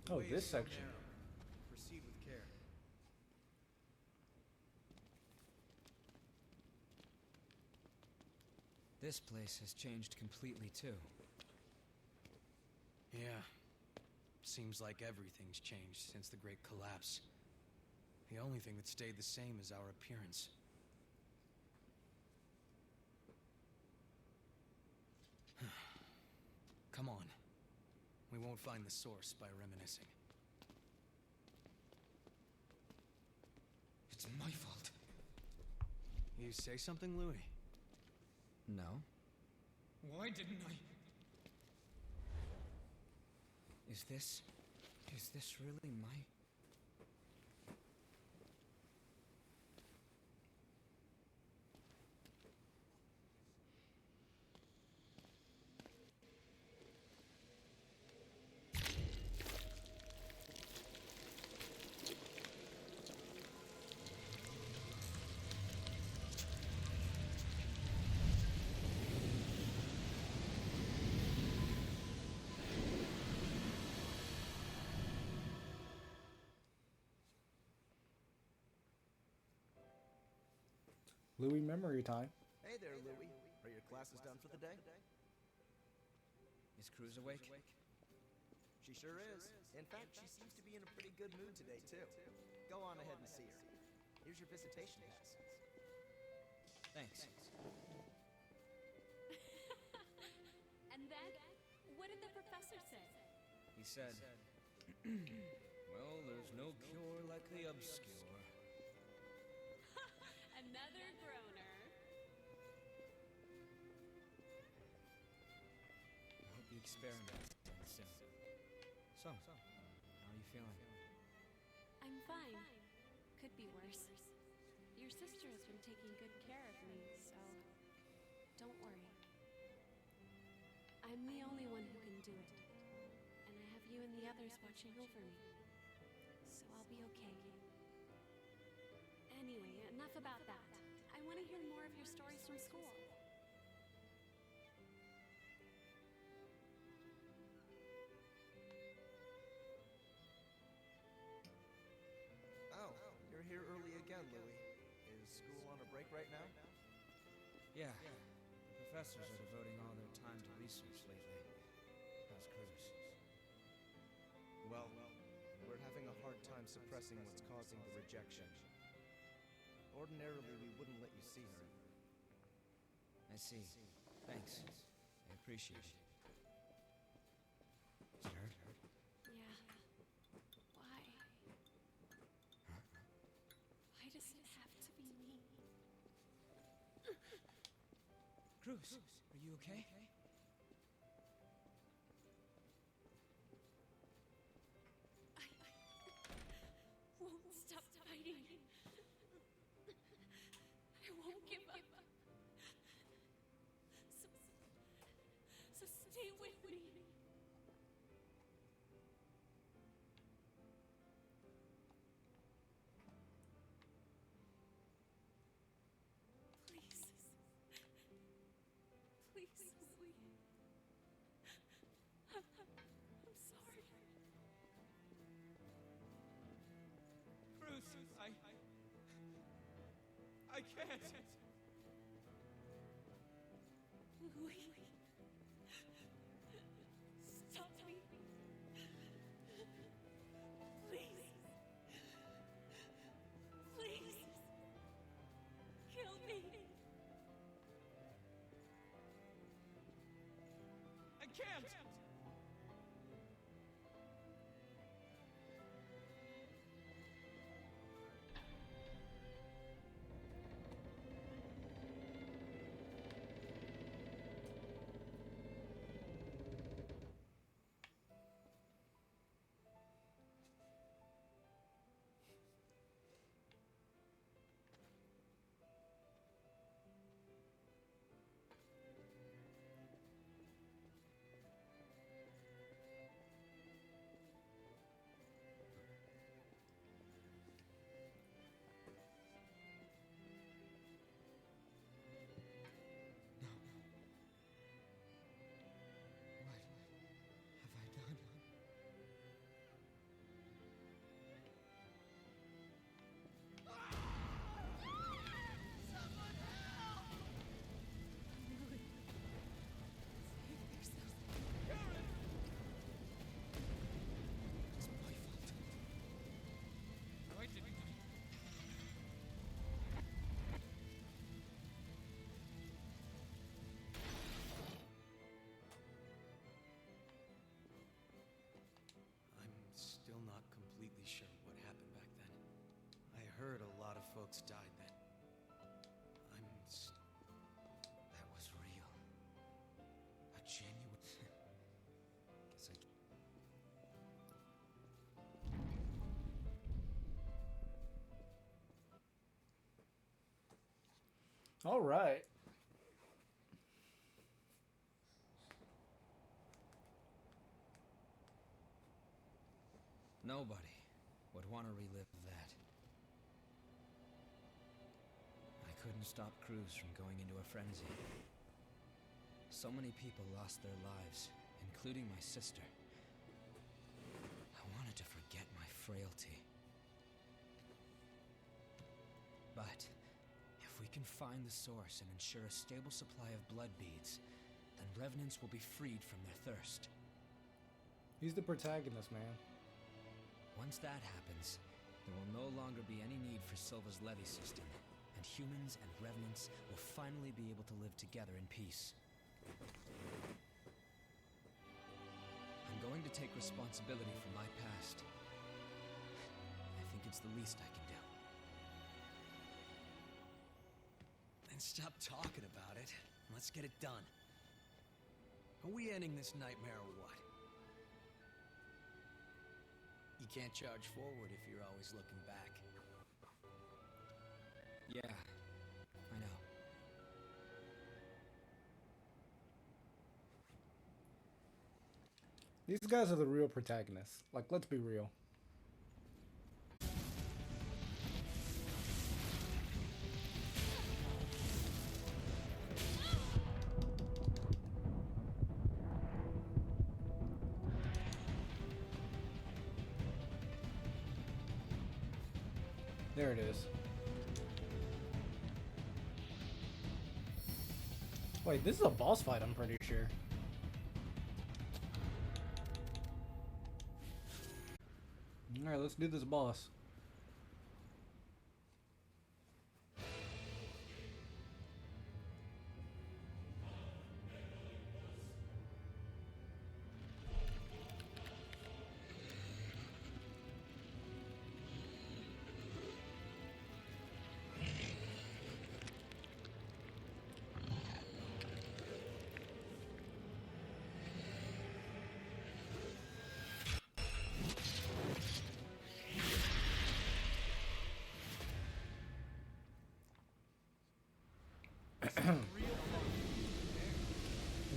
Oh, this section. Proceed with care. This place has changed completely too. Yeah. Seems like everything's changed since the Great Collapse. The only thing that stayed the same is our appearance. Come on. We won't find the source by reminiscing. It's my fault. You say something, Louis? No. Why didn't I? Is this really my... Louis memory time. Hey there, Louie. Are your classes done for the day? Is Cruz awake? She sure is. In fact, she seems to be in a pretty good mood today, too. Go on ahead and see her. Here's your visitation pass. Thanks. And then, what did the professor say? He said, well, there's no cure like the obscure. Another groaner. I hope the experiment ends soon. So, how are you feeling? I'm fine. Could be worse. Your sister has been taking good care of me, so don't worry. I'm the only one who can do it. And I have you and the others watching over me. So I'll be okay. Anyway, enough about that. I want to hear more of your stories from school. Oh, you're here early again, Louie. Is school on a break right now? Yeah. The professors are devoting all their time to research lately. How's Cruz? Well, we're having a hard time suppressing what's causing the rejection. Ordinarily, we wouldn't let you see her. I see. Thanks. I appreciate it. Is it hurt? Yeah. Why? Why does it have to be me? Cruz, are you okay? I won't stop fighting. I won't give up. So stay with me. Please. Please, Louie. I'm sorry. Cruz, I can't. Louis. Stop me. Please. Please. Kill me. I can't. folks died then. That was real. A genuine... Guess I... All right. Nobody would want to relive that. I couldn't stop Cruz from going into a frenzy. So many people lost their lives, including my sister. I wanted to forget my frailty. But if we can find the source and ensure a stable supply of blood beads, then revenants will be freed from their thirst. He's the protagonist, man. Once that happens, there will no longer be any need for Silva's levy system, and humans and revenants will finally be able to live together in peace. I'm going to take responsibility for my past. I think it's the least I can do. Then stop talking about it. And let's get it done. Are we ending this nightmare or what? You can't charge forward if you're always looking back. Yeah, I know. These guys are the real protagonists. Like, let's be real. There it is. Wait, this is a boss fight, I'm pretty sure. Alright, let's do this boss.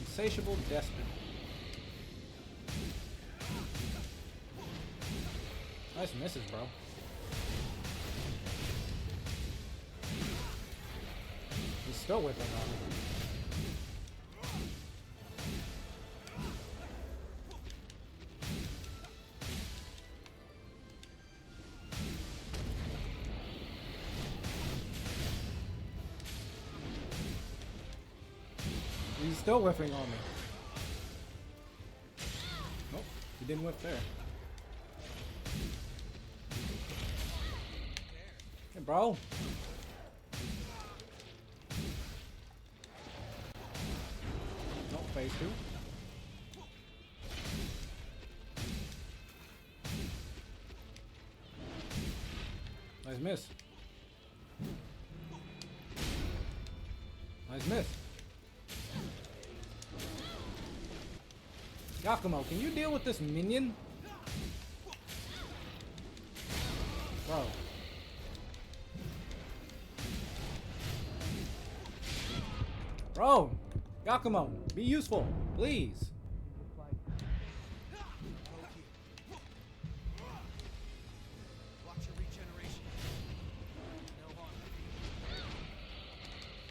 Insatiable despot. Nice misses, bro. He's still whipping on me. He's still whiffing on me. Nope, he didn't whiff there. Hey, bro. Nope, phase two. Nice miss. Nice miss. Yakumo, can you deal with this minion? Bro. Bro! Yakumo, be useful, please. Watch your regeneration. No harm.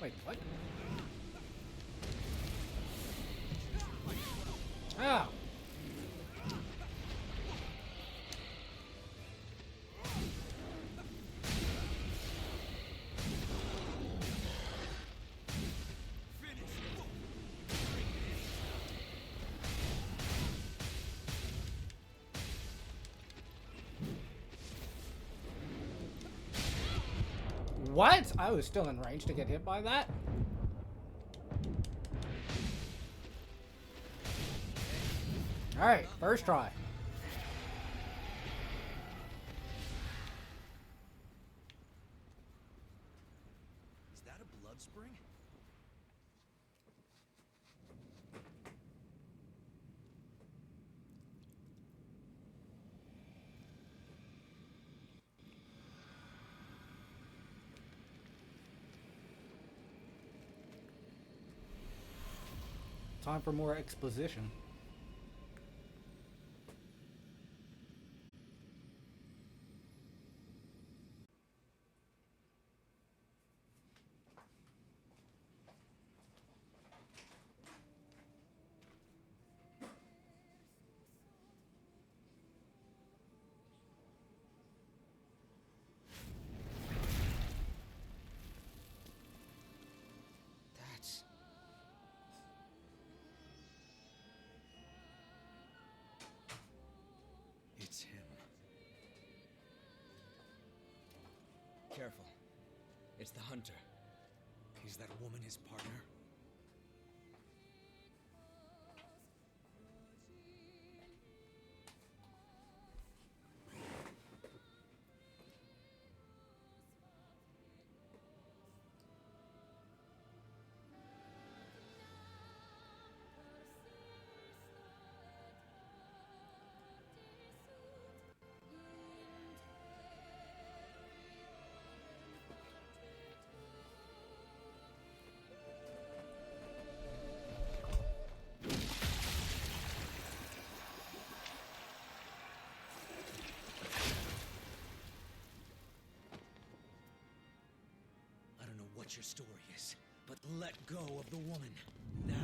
Wait, what? Ah! What? I was still in range to get hit by that? Alright, first try. Time for more exposition. That's... It's him. Careful. It's the hunter. Is that woman his partner? I don't know what your story is, but let go of the woman. Now.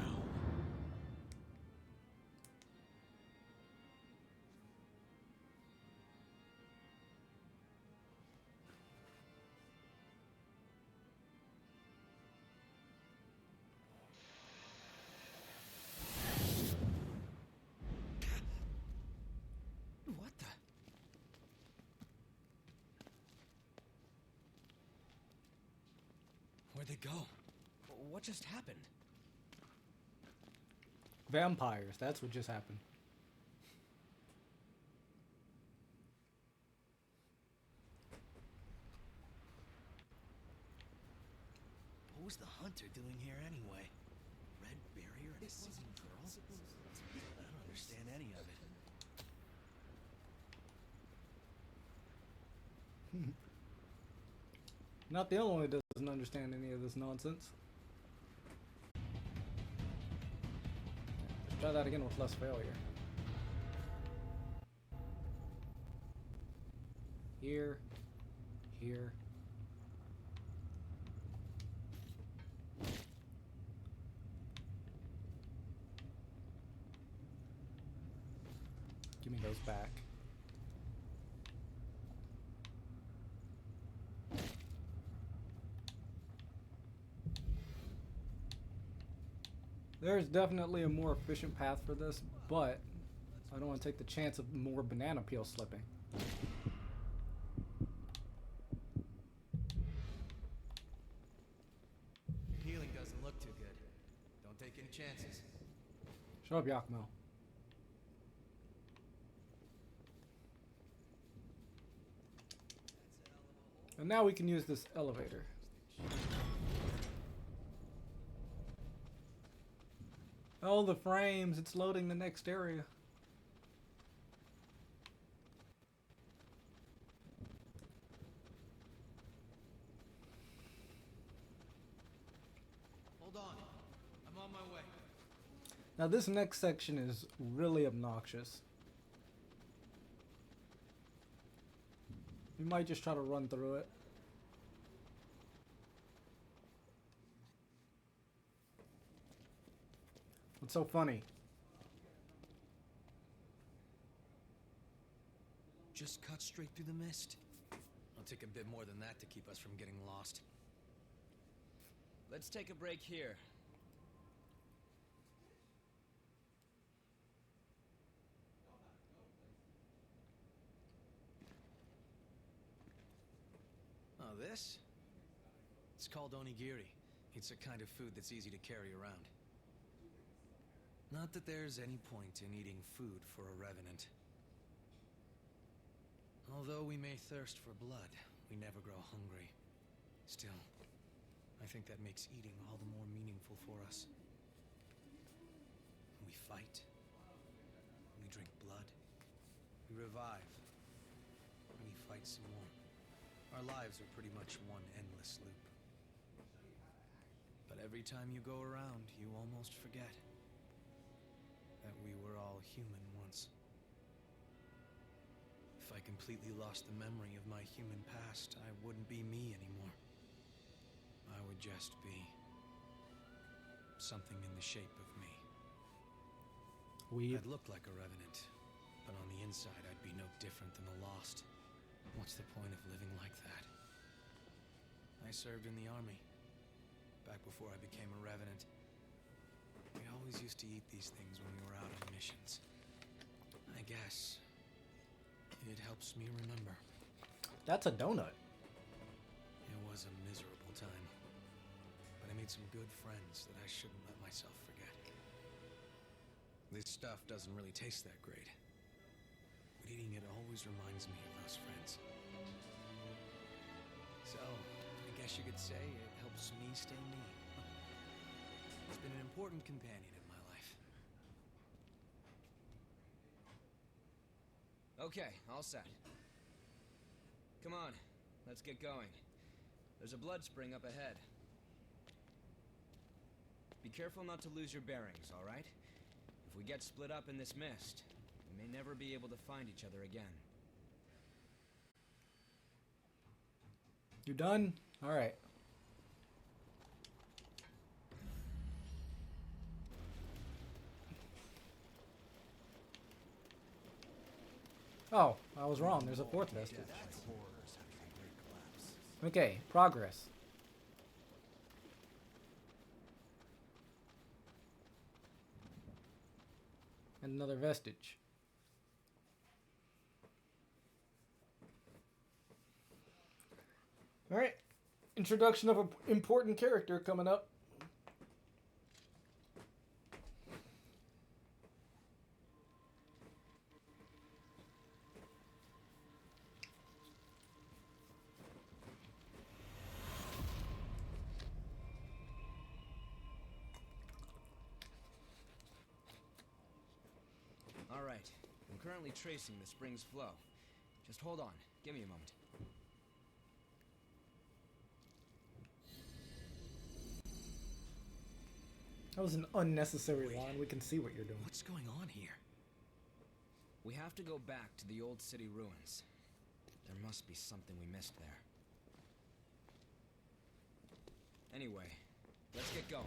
What the... Where'd they go? What just happened? Vampires, that's what just happened. What was the hunter doing here anyway? Red barrier and a singing girl? I don't understand any of it. Not the only one that doesn't understand any of this nonsense. Let's try that again with less failure. Here. Here. Give me those back. There's definitely a more efficient path for this, but I don't want to take the chance of more banana peel slipping. Healing doesn't look too good. Don't take any chances. Shut up, Yakumo. And now we can use this elevator. Oh, the frames. It's loading the next area. Hold on. I'm on my way. Now this next section is really obnoxious. We might just try to run through it. What's so funny? Just cut straight through the mist. It'll take a bit more than that to keep us from getting lost. Let's take a break here. Oh, this? It's called onigiri. It's a kind of food that's easy to carry around. Not that there's any point in eating food for a revenant. Although we may thirst for blood, we never grow hungry. Still, I think that makes eating all the more meaningful for us. We fight. We drink blood. We revive. We fight some more. Our lives are pretty much one endless loop. But every time you go around, you almost forget. that we were all human once. If I completely lost the memory of my human past, I wouldn't be me anymore. I would just be something in the shape of me. We I'd look like a revenant, but on the inside I'd be no different than the lost. What's the point of living like that? I served in the army, back before I became a revenant. We always used to eat these things when we were out on missions. I guess it helps me remember. That's a donut. It was a miserable time, but I made some good friends that I shouldn't let myself forget. This stuff doesn't really taste that great, but eating it always reminds me of those friends. So, I guess you could say it helps me stay me. It's been an important companion in my life. Okay, all set. Come on, let's get going. There's a blood spring up ahead. Be careful not to lose your bearings, all right? If we get split up in this mist, we may never be able to find each other again. You done? All right. Oh, I was wrong. There's a fourth vestige. Okay, progress. And another vestige. All right. Introduction of an important character coming up. All right, I'm currently tracing the spring's flow. Just hold on. Give me a moment. That was an unnecessary line. We can see what you're doing. What's going on here? We have to go back to the old city ruins. There must be something we missed there. Anyway, let's get going.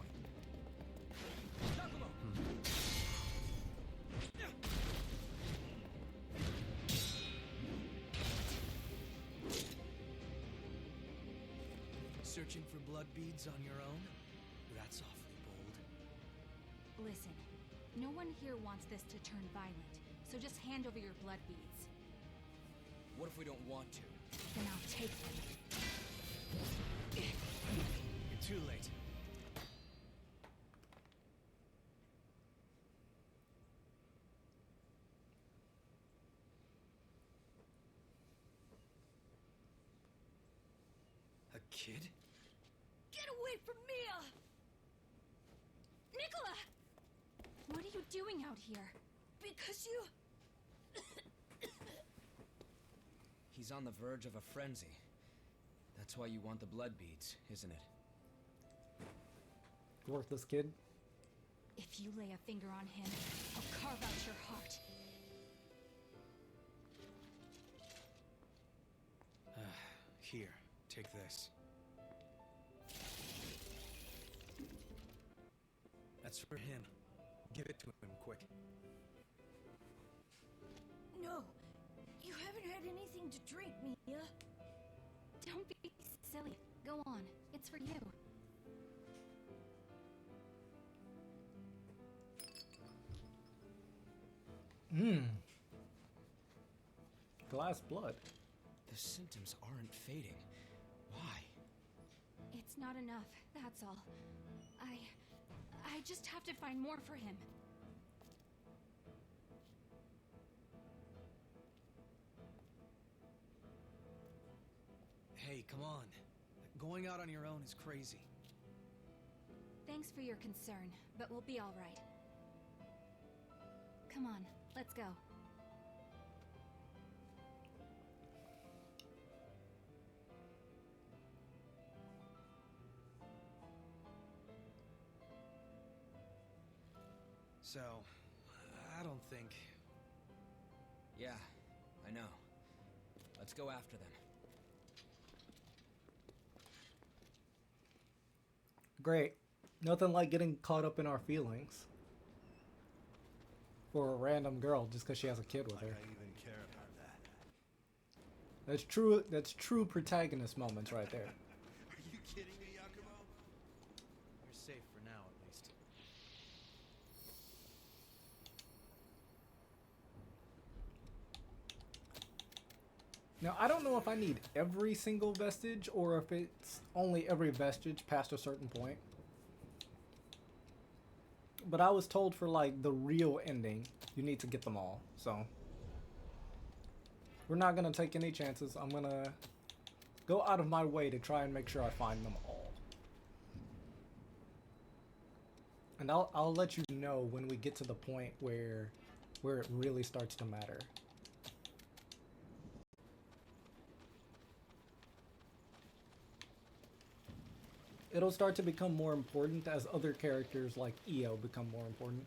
Searching for blood beads on your own? That's awfully bold. Listen, no one here wants this to turn violent, so just hand over your blood beads. What if we don't want to? Then I'll take them. You're too late. A kid? Get away from Mia! Nicola! What are you doing out here? Because you... He's on the verge of a frenzy. That's why you want the blood beads, isn't it? Worthless kid. If you lay a finger on him, I'll carve out your heart. Here, take this. That's for him. Give it to him, quick. No, you haven't had anything to drink, Mia. Don't be silly. Go on. It's for you. Glass blood. The symptoms aren't fading. Why? It's not enough, that's all. I just have to find more for him. Hey, come on. Going out on your own is crazy. Thanks for your concern, but we'll be all right. Come on, let's go. So, I don't think... Yeah, I know. Let's go after them. Great. Nothing like getting caught up in our feelings for a random girl just because she has a kid with her. I even care about that. That's true. That's true protagonist moments right there. Are you kidding me, Yakumo? You're safe for now, at least. Now, I don't know if I need every single vestige or if it's only every vestige past a certain point. But I was told for, like, the real ending, you need to get them all. So, we're not going to take any chances. I'm going to go out of my way to try and make sure I find them all. And I'll let you know when we get to the point where it really starts to matter. It'll start to become more important as other characters like Io become more important.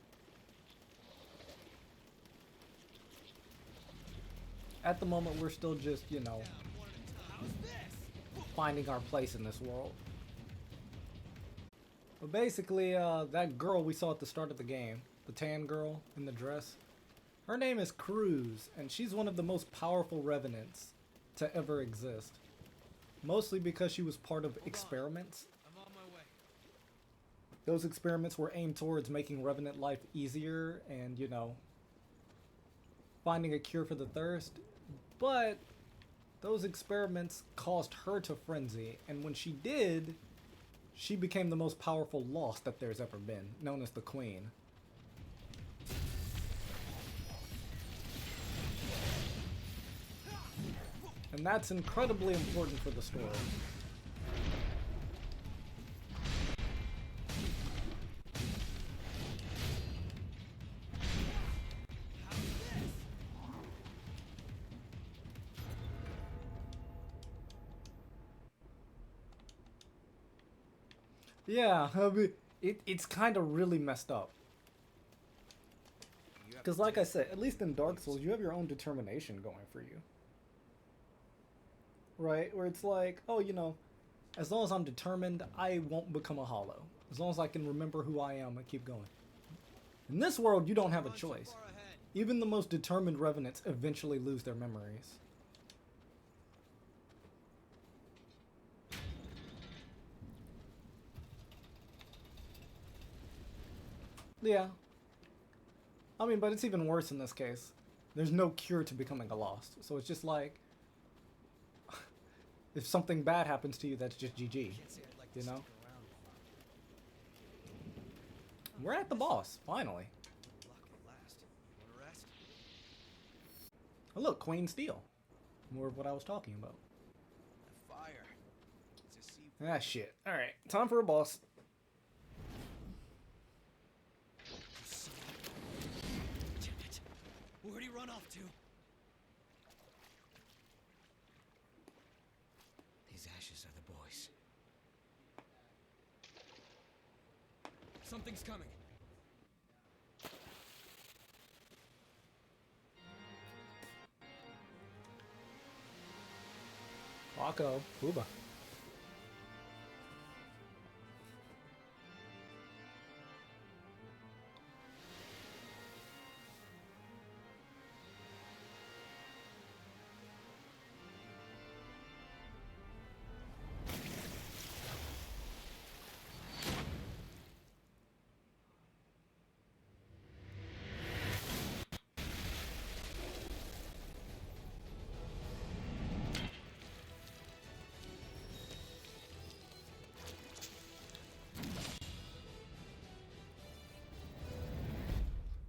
At the moment, we're still just, you know, finding our place in this world. But basically, that girl we saw at the start of the game, the tan girl in the dress, her name is Cruz, and she's one of the most powerful revenants to ever exist. Mostly because she was part of experiments. I'm on my way. Those experiments were aimed towards making Revenant life easier and, you know, finding a cure for the thirst. But those experiments caused her to frenzy, and when she did, she became the most powerful Lost that there's ever been, known as the Queen. And that's incredibly important for the story. Yeah, I mean, it's kind of really messed up. Because like I said, at least in Dark Souls, you have your own determination going for you. Right? Where it's like, oh, you know, as long as I'm determined, I won't become a hollow. As long as I can remember who I am and keep going. In this world, you don't have a choice. Even the most determined revenants eventually lose their memories. Yeah. I mean, but it's even worse in this case. There's no cure to becoming a Lost. So it's just like, if something bad happens to you, that's just GG. You know? We're at the boss, finally. Oh look, Queen Steel. More of what I was talking about. Fire. Ah, shit. Alright, time for a boss. Damn it. Where'd he run off to? These ashes are the boys. Something's coming. Paco, Booba.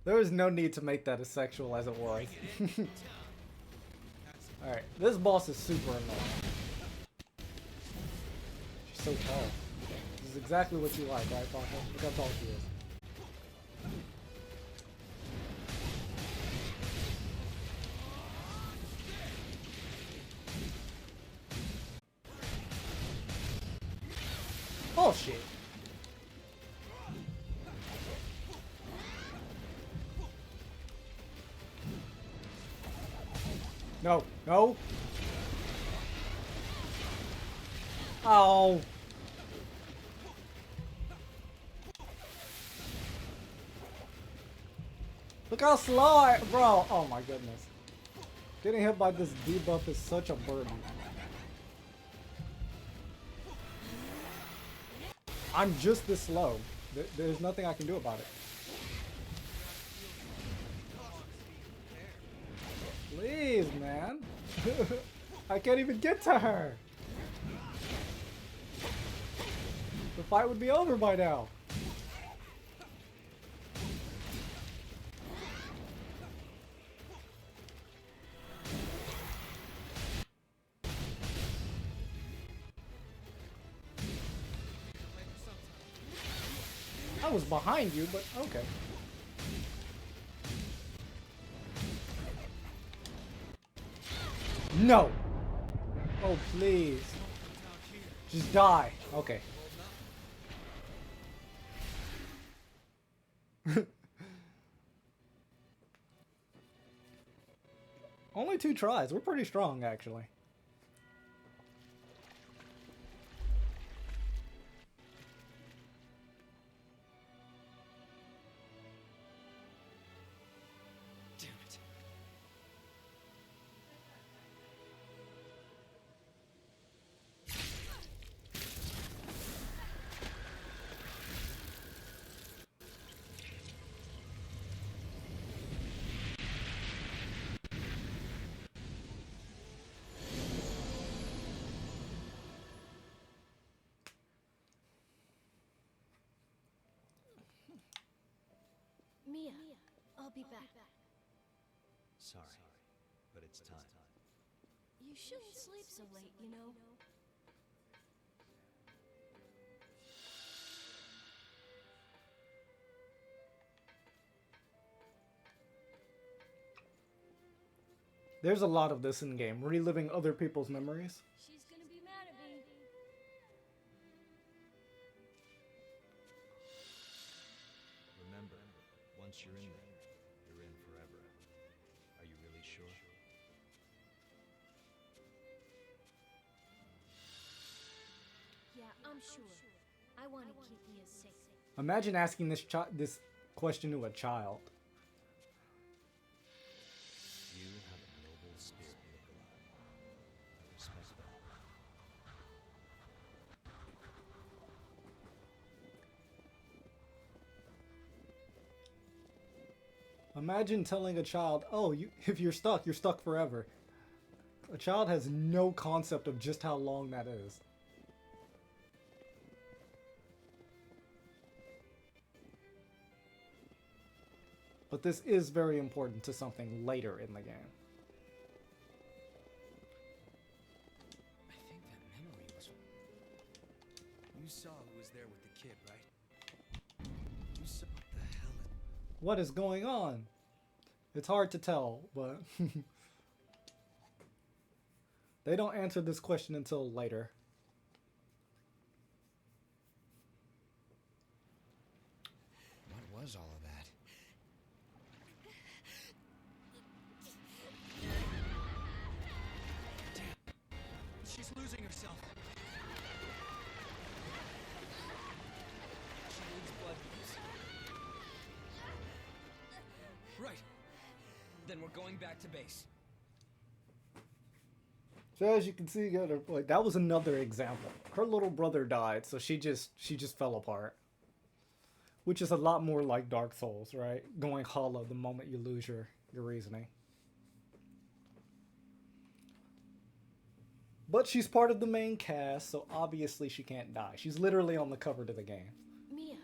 There was no need to make that as sexual as it was. Alright, this boss is super annoying. She's so tall. This is exactly what you like, right, Paco? Look how tall she is. Oh shit. No, no. Oh. Look how slow I, bro. Oh my goodness. Getting hit by this debuff is such a burden. I'm just this slow. There's nothing I can do about it. Please, man. I can't even get to her. The fight would be over by now. I was behind you, but okay. No! Oh, please. Just die. Okay. Only 2 tries. We're pretty strong, actually. Damn it. Mia, I'll be back. Sorry, but it's time. You shouldn't sleep so late, you know. There's a lot of this in game, reliving other people's memories. She's gonna be mad at me. Remember, once you're in there, you're in forever. Are you really sure? Yeah, I'm sure. I want to keep Mia safe. Imagine asking this question to a child. You have a noble spirit, Nikolai. I respect that. Imagine telling a child, "Oh, if you're stuck forever." A child has no concept of just how long that is. But this is very important to something later in the game. I think that memory was... You saw who was there with the kid, right? You saw what the hell What is going on? It's hard to tell, but they don't answer this question until later. What was all of that? She's losing herself. She needs blood beads. Right. Then we're going back to base. So as you can see, like that was another example. Her little brother died, so she just fell apart. Which is a lot more like Dark Souls, right? Going hollow the moment you lose your reasoning. But she's part of the main cast, so obviously she can't die. She's literally on the cover to the game. Mia.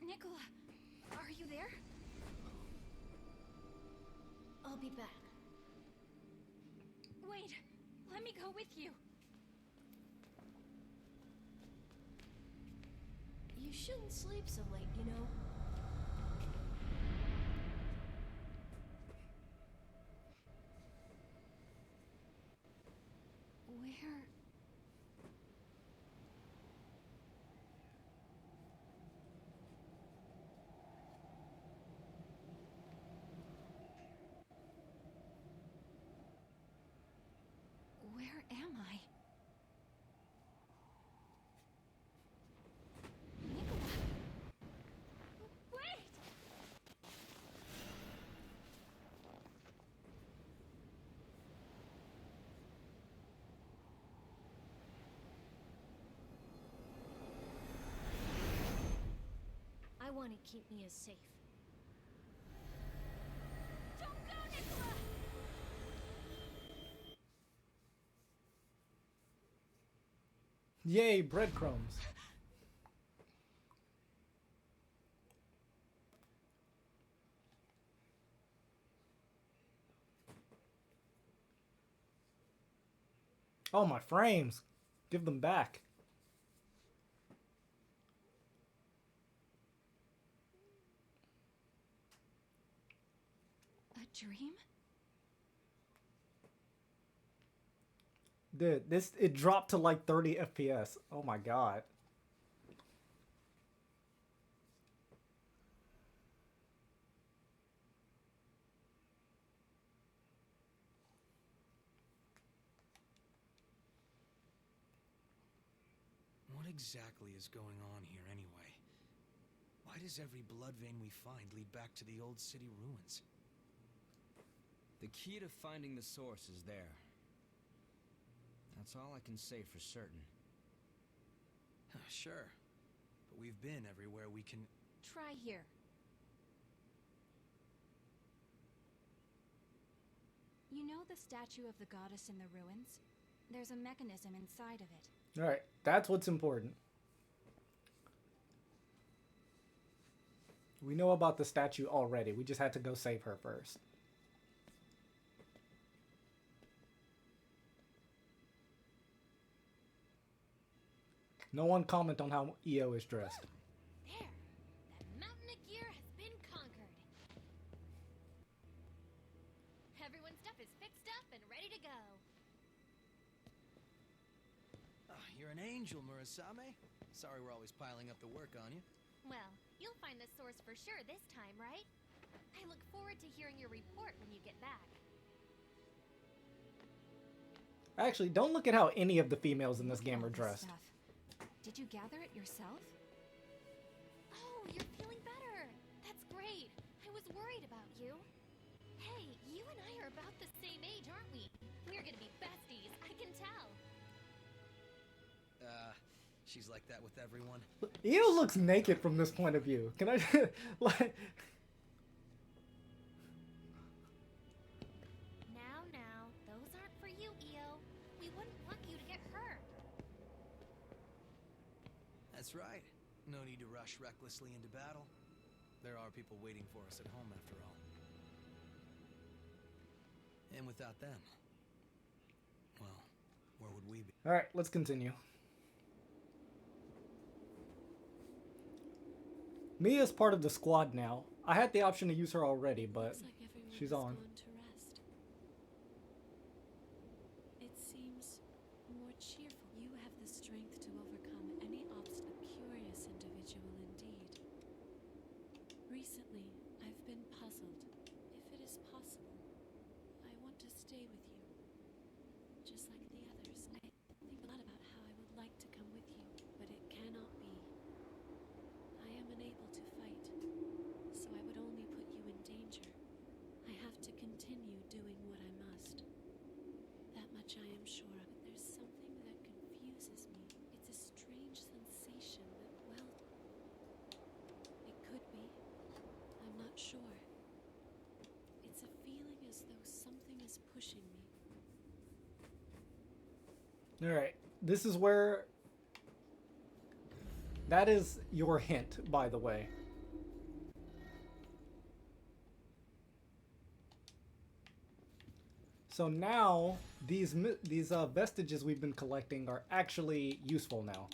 Nicola, are you there? I'll be back. Wait, let me go with you. You shouldn't sleep so late, you know. Where? want to keep Mia safe. Don't go, Nicola! Yay, breadcrumbs. Oh, my frames. Give them back. A dream? Dude, it dropped to like 30 FPS. Oh my god. What exactly is going on here anyway? Why does every blood vein we find lead back to the old city ruins? The key to finding the source is there. That's all I can say for certain. Sure. But we've been everywhere we can... Try here. You know the statue of the goddess in the ruins? There's a mechanism inside of it. Alright, that's what's important. We know about the statue already. We just had to go save her first. No one comment on how EO is dressed. There! That mountain of gear has been conquered. Everyone's stuff is fixed up and ready to go. You're an angel, Murasame. Sorry we're always piling up the work on you. Well, you'll find the source for sure this time, right? I look forward to hearing your report when you get back. Actually, don't look at how any of the females in this game are All this dressed. stuff. Did you gather it yourself? Oh, you're feeling better. That's great. I was worried about you. Hey, you and I are about the same age, aren't we? We're gonna be besties, I can tell. She's like that with everyone. EO looks naked from this point of view. Can I like? Now, those aren't for you, EO. We wouldn't want you to get hurt. That's right. No need to rush recklessly into battle. There are people waiting for us at home after all. And without them, well, where would we be? Alright, let's continue. Mia's part of the squad now. I had the option to use her already, but Looks like everyone she's has on. gone to rest. It seems more cheerful. You have the strength to overcome any obstacle. A curious individual indeed. Recently, I've been puzzled. If it is possible, I want to stay with you. Just like the others. I think a lot about how I would like to come with you, but it cannot be. I am unable to fight, so I would only put you in danger. I have to continue doing what I must. That much I am sure of. But there's something that confuses me. It's a strange sensation that, well, it could be. I'm not sure. It's a feeling as though something is pushing me. Alright, this is where... That is your hint, by the way. So now, these vestiges we've been collecting are actually useful now.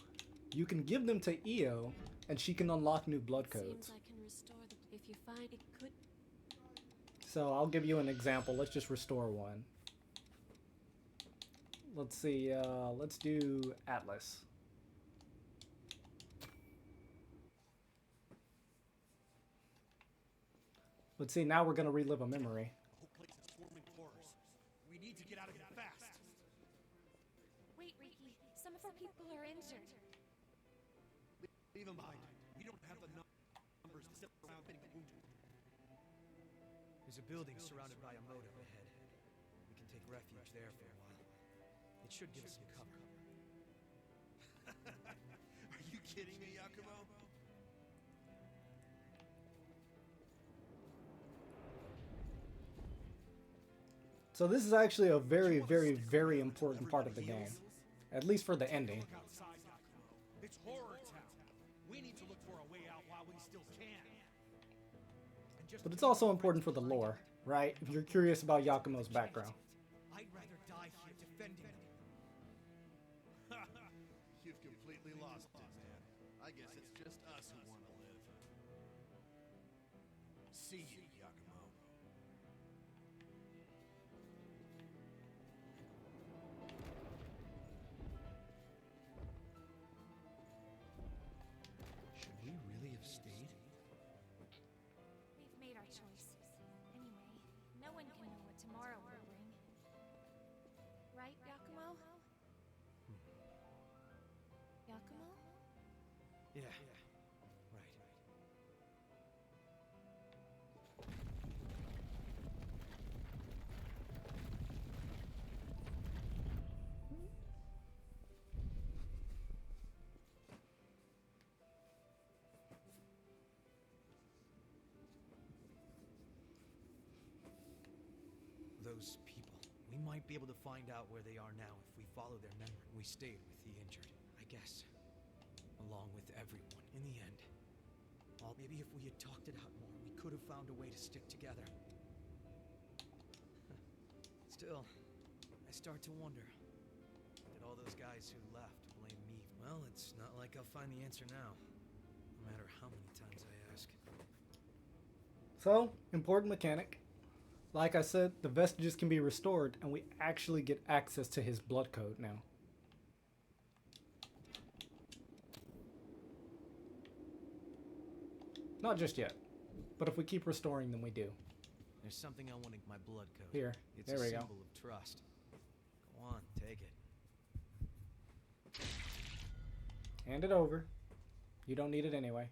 You can give them to EO, and she can unlock new blood codes. Seems I can restore them. If you find it could. So I'll give you an example. Let's just restore one. Let's see, let's do Atlas. Let's see, now we're gonna relive a memory. The whole place is swarming with horrors. We need to get out of here fast. Wait, Riki. Some of our people are injured. Leave them behind. We don't have the numbers to sit around getting wounded. There's a building surrounded by a moat up ahead. We can take refuge there for a while. It should give us some cover. Are you kidding me, Yakumo? So this is actually a very, very, very important part of the game. At least for the ending. Look outside, Yakumo. It's horror town. We need to look for a way out while we still can. And just But it's also important for the lore, right? If you're curious about Yakumo's background. I'd rather die here defending them. You've completely lost it, man. I guess it's just us who want to live. See you, Yakumo. Should we really have stayed? We've made our choice. Anyway, no one can know what tomorrow will bring. Right, Yakumo? Yakumo? Yeah. Right. Those people. We might be able to find out where they are now if we follow their memory. We stayed with the injured, I guess. Along with everyone, in the end. Well, maybe if we had talked it out more, we could have found a way to stick together. Still, I start to wonder. Did all those guys who left blame me? Well, it's not like I'll find the answer now. No matter how many times I ask. So, important mechanic. Like I said, the vestiges can be restored, and we actually get access to his blood code now. Not just yet, but if we keep restoring them, we do. There's something I want to my blood code. Here, It's there a we go. symbol of trust. Go on, take it. Hand it over. You don't need it anyway.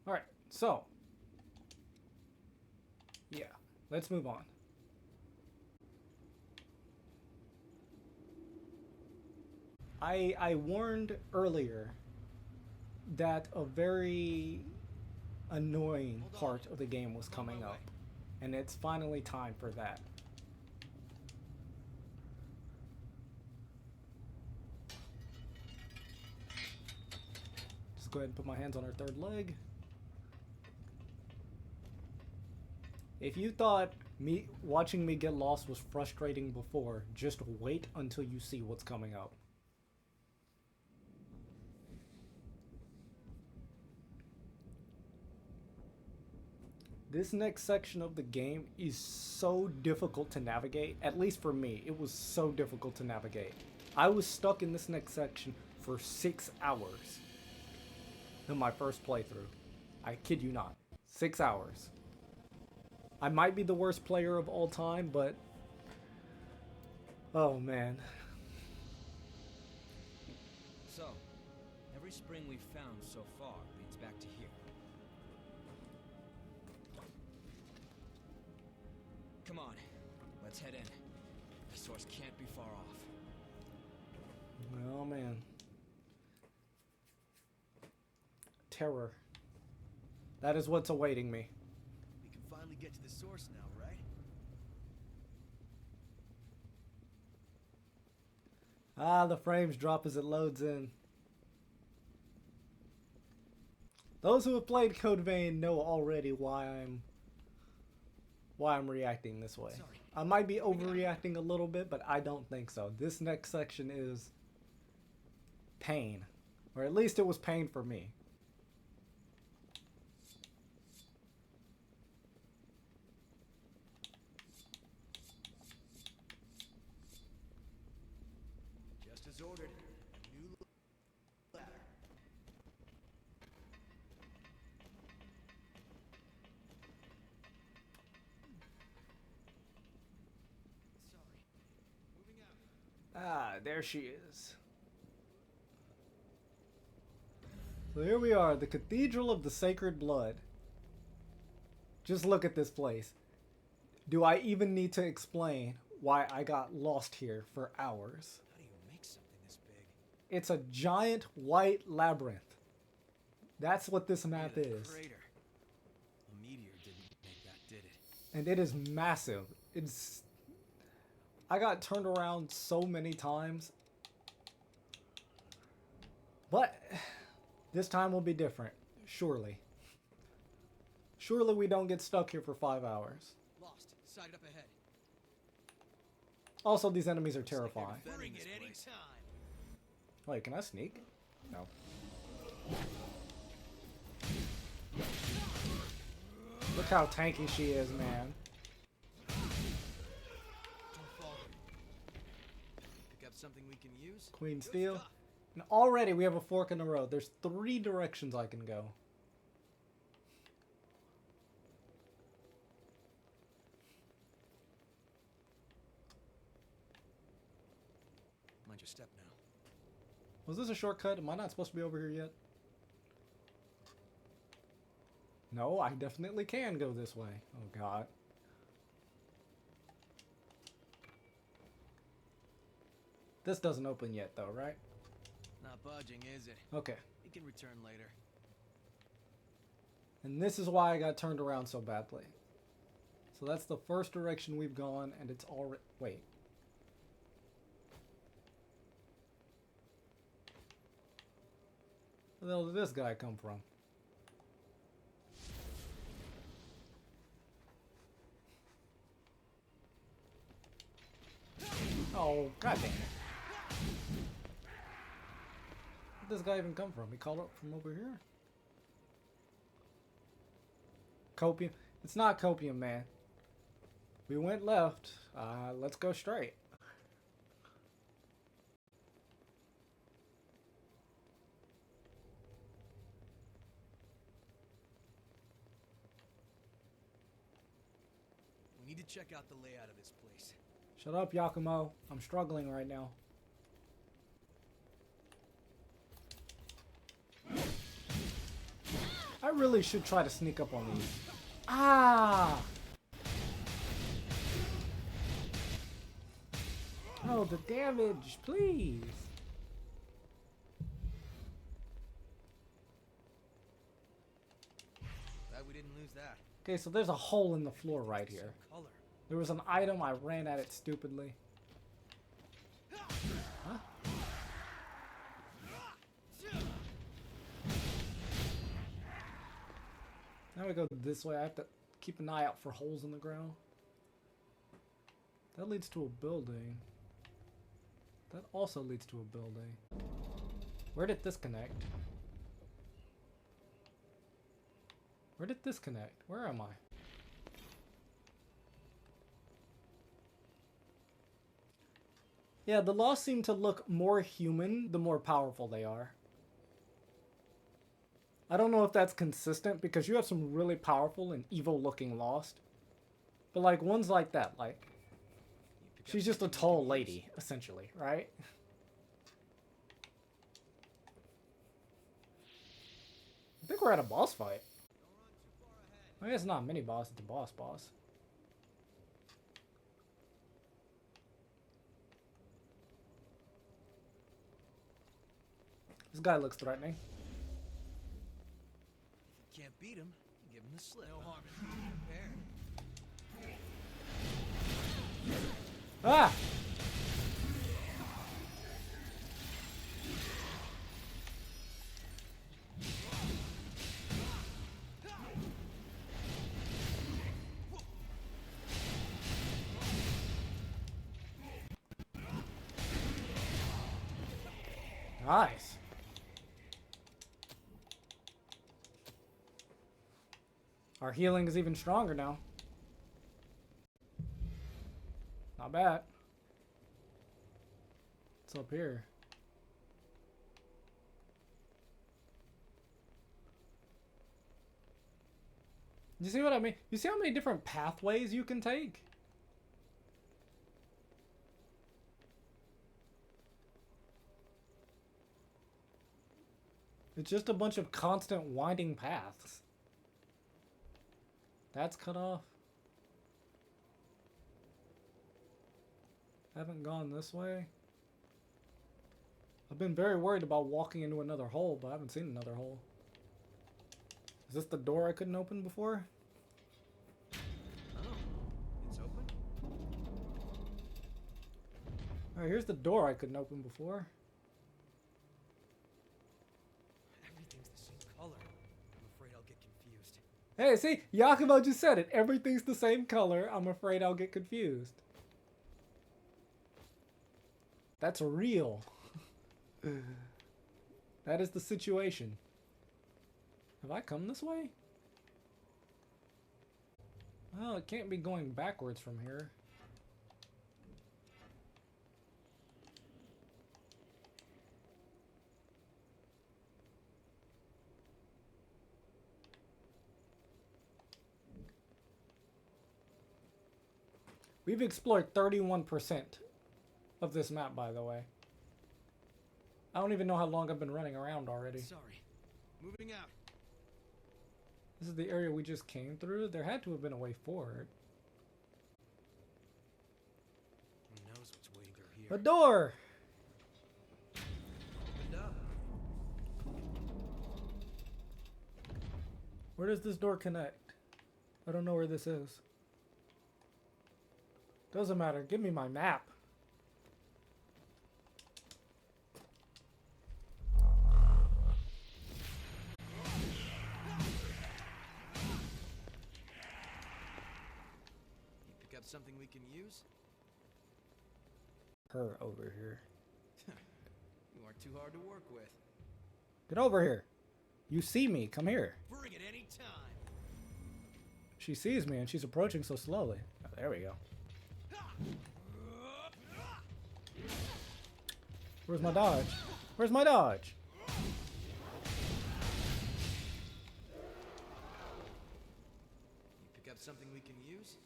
Alright, so. Yeah, let's move on. I warned earlier that a very annoying part of the game was coming up. And it's finally time for that. Just go ahead and put my hands on her third leg. If you thought watching me get lost was frustrating before, just wait until you see what's coming up. This next section of the game is so difficult to navigate. At least for me, it was so difficult to navigate. I was stuck in this next section for 6 hours in my first playthrough. I kid you not. 6 hours. I might be the worst player of all time, but... oh, man. So, every spring we've found so far leads back to here. Come on, let's head in. The source can't be far off. Oh, man. Terror. That is what's awaiting me. We can finally get to the source now, right? Ah, the frames drop as it loads in. Those who have played Code Vein know already why I'm reacting this way. Sorry. I might be overreacting a little bit, but I don't think so. This next section is pain. Or at least it was pain for me. Just as ordered. New ladder. Sorry. Moving out. Ah, there she is. So here we are, the Cathedral of the Sacred Blood. Just look at this place. Do I even need to explain why I got lost here for hours? How do you make something this big? It's a giant white labyrinth That's what this map Look at that is. crater. A meteor didn't make that, did it? And it is massive. It's... I got turned around so many times. But this time will be different. Surely. Surely we don't get stuck here for 5 hours. Lost. Sight up ahead. Also, these enemies are terrifying. Bring it any time. Wait, can I sneak? No. Look how tanky she is, man. Don't fall. Pick up something we can use. Queen Steel. And already we have a fork in the road. There's 3 directions I can go. Mind your step now. Was this a shortcut? Am I not supposed to be over here yet? No, I definitely can go this way. Oh god. This doesn't open yet though, right? Not budging, is it? Okay. You can return later. And this is why I got turned around so badly. So that's the first direction we've gone, and it's already... Wait. Where the hell did this guy come from? Oh, god damn it. Where did this guy even come from? He called up from over here? Copium? It's not Copium, man. We went left. Let's go straight. We need to check out the layout of this place. Shut up, Yakumo. I'm struggling right now. I really should try to sneak up on these. Ah! Oh, the damage, please. Glad we didn't lose that. Okay, so there's a hole in the floor right here. Some color. There was an item, I ran at it stupidly. Huh? Now we go this way. I have to keep an eye out for holes in the ground. That leads to a building. That also leads to a building. Where did this connect? Where did this connect? Where am I? Yeah, the Lost seem to look more human the more powerful they are. I don't know if that's consistent because you have some really powerful and evil looking Lost. But like ones like that, like she's just a tall lady, essentially, right? I think we're at a boss fight. I mean, it's not a mini boss, it's a boss. This guy looks threatening. Can't beat him. Give him the slip. No harm in being prepared. Ah! Nice. Our healing is even stronger now. Not bad. What's up here? You see what I mean? You see how many different pathways you can take? It's just a bunch of constant winding paths. That's cut off. Haven't gone this way. I've been very worried about walking into another hole, but I haven't seen another hole. Is this the door I couldn't open before? Oh, it's open? Alright, here's the door I couldn't open before. Everything's the same color. I'm afraid I'll get confused. Hey, see? Yakumo just said it. Everything's the same color. I'm afraid I'll get confused. That's real. That is the situation. Have I come this way? Well, it can't be going backwards from here. We've explored 31% of this map, by the way. I don't even know how long I've been running around already. Sorry. Moving out. This is the area we just came through. There had to have been a way forward. Who knows what's waiting through here? A door! Opened up. Where does this door connect? I don't know where this is. Doesn't matter. Give me my map. You pick up something we can use? Her over here. You aren't too hard to work with. Get over here. You see me. Come here. Bring it any time. She sees me and she's approaching so slowly. Oh, there we go. Where's my dodge? Where's my dodge? You pick up something we can use?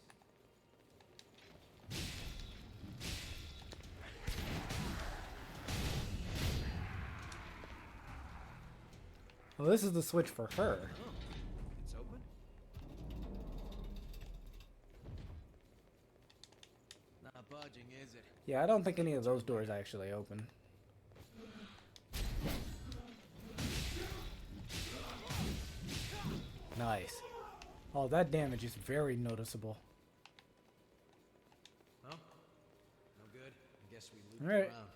Oh, this is the switch for her. Oh, it's open? Not budging, is it? Yeah, I don't think any of those doors actually open. Nice. Oh, that damage is very noticeable. Oh, no good. I guess we looped All right. around.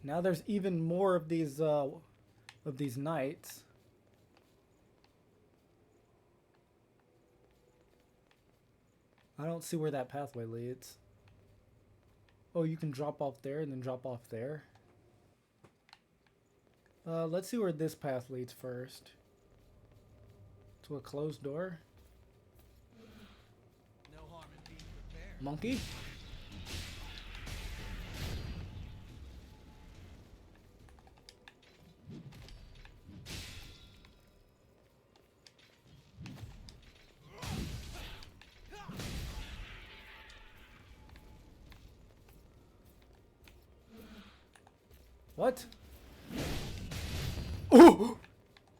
Now there's even more of these knights. I don't see where that pathway leads. Oh, you can drop off there and then drop off there. Let's see where this path leads first. To a closed door. No harm in being prepared. Monkey? What? Oh!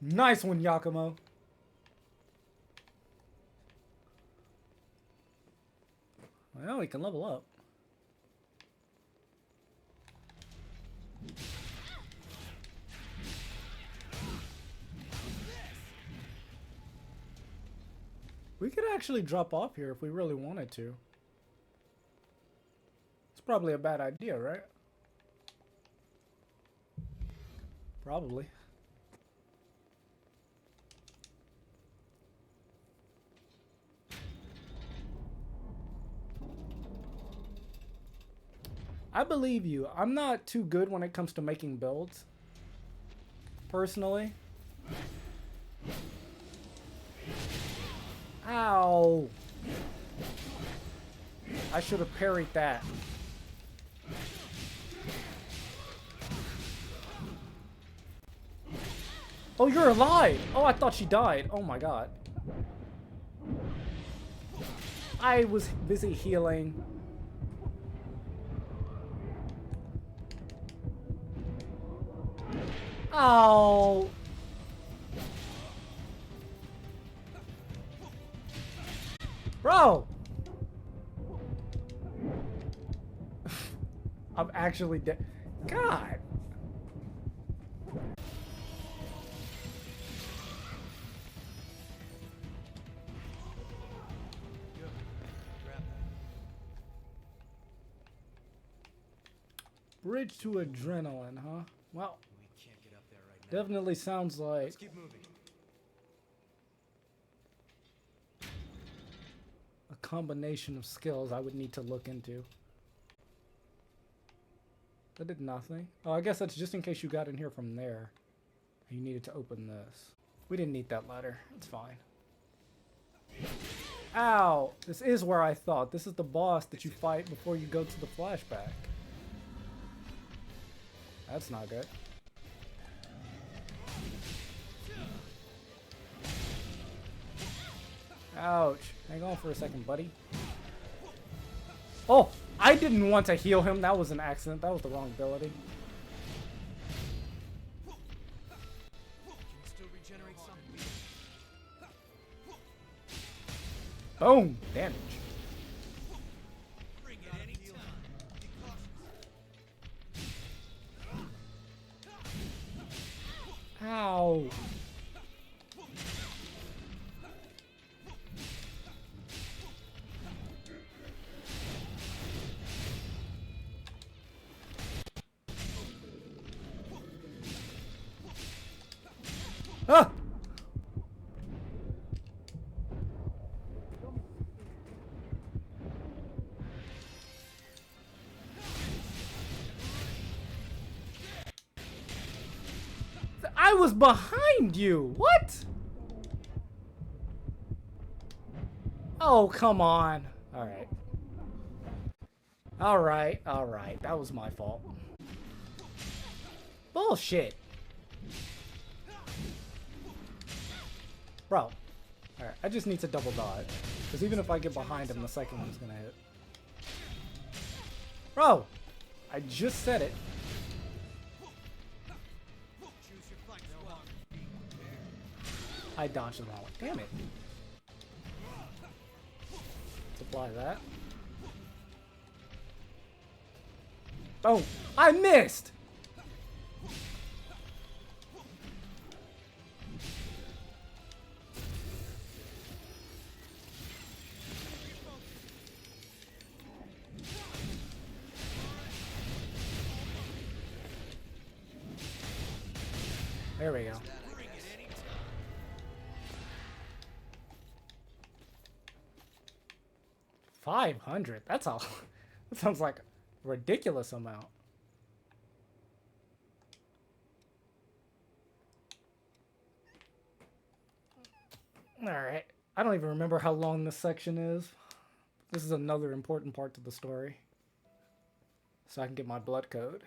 Nice one, Yakumo. Well, we can level up. We could actually drop off here if we really wanted to. It's probably a bad idea, right? Probably. I believe you. I'm not too good when it comes to making builds. Personally. Ow. I should have parried that. Oh, you're alive! Oh, I thought she died. Oh my god. I was busy healing. Oh. Bro! I'm actually dead. God! Bridge to adrenaline, huh? Well, We can't get up there right now. definitely sounds like Let's keep moving. a combination of skills I would need to look into. That did nothing. Oh, I guess that's just in case you got in here from there. You needed to open this. We didn't need that ladder. It's fine. Ow! This is where I thought. This is the boss that you fight before you go to the flashback. That's not good. Ouch. Hang on for a second, buddy. Oh! I didn't want to heal him. That was an accident. That was the wrong ability. Can you still regenerate some? Boom! Damage. Bring it anytime. Be cautious. Ow! Ah! I was behind you! What? Oh, come on. Alright. Alright, alright. That was my fault. Bullshit. Bro. Alright, I just need to double dodge. Because even if I get behind him, the second one's gonna hit. Bro! I just said it. I dodged the wrong way. Damn it. Let's apply that. Oh! I missed! There we go. 500? That's all. That sounds like a ridiculous amount. Alright. I don't even remember how long this section is. This is another important part to the story. So I can get my blood code.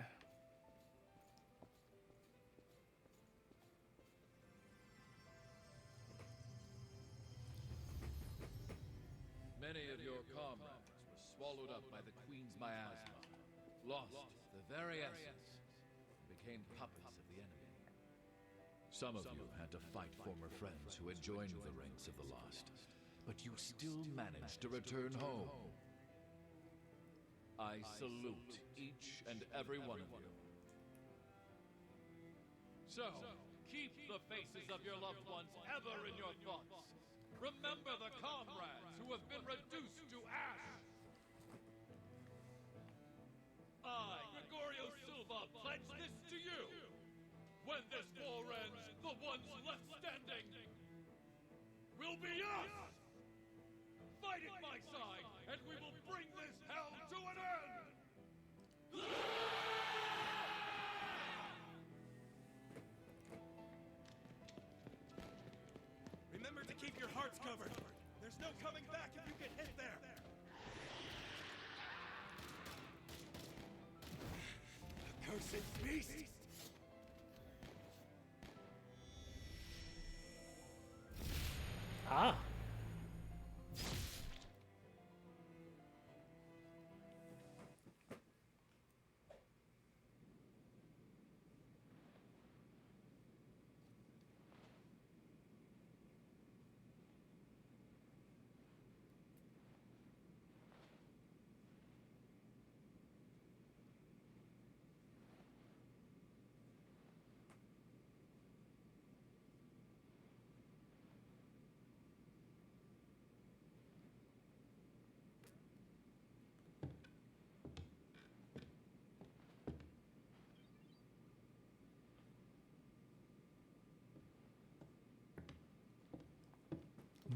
Many of your comrades were swallowed up by the Queen's miasma, lost the very essence, and became puppets of the enemy. Some of you had to fight former friends who had joined the ranks of the lost, but you still managed to return home. I salute each and every one of you. So, keep the faces of your loved ones ever in your thoughts. Remember the comrades who have been reduced to ash. I, Gregorio Silva, pledge this to you. When this war ends, the ones left standing will be us! Fight at my side, and we will bring this hell to an end! Remember to keep your hearts covered. There's no coming back if you get hit there. Accursed beast! Ah.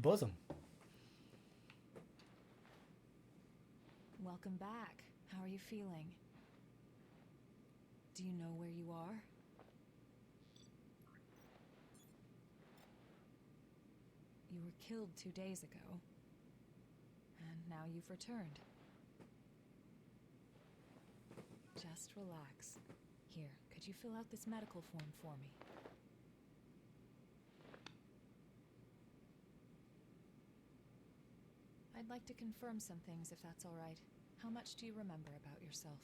bosom. Welcome back. How are you feeling? Do you know where you are? You were killed 2 days ago, and now you've returned. Just relax. Here, could you fill out this medical form for me? I'd like to confirm some things, if that's all right. How much do you remember about yourself?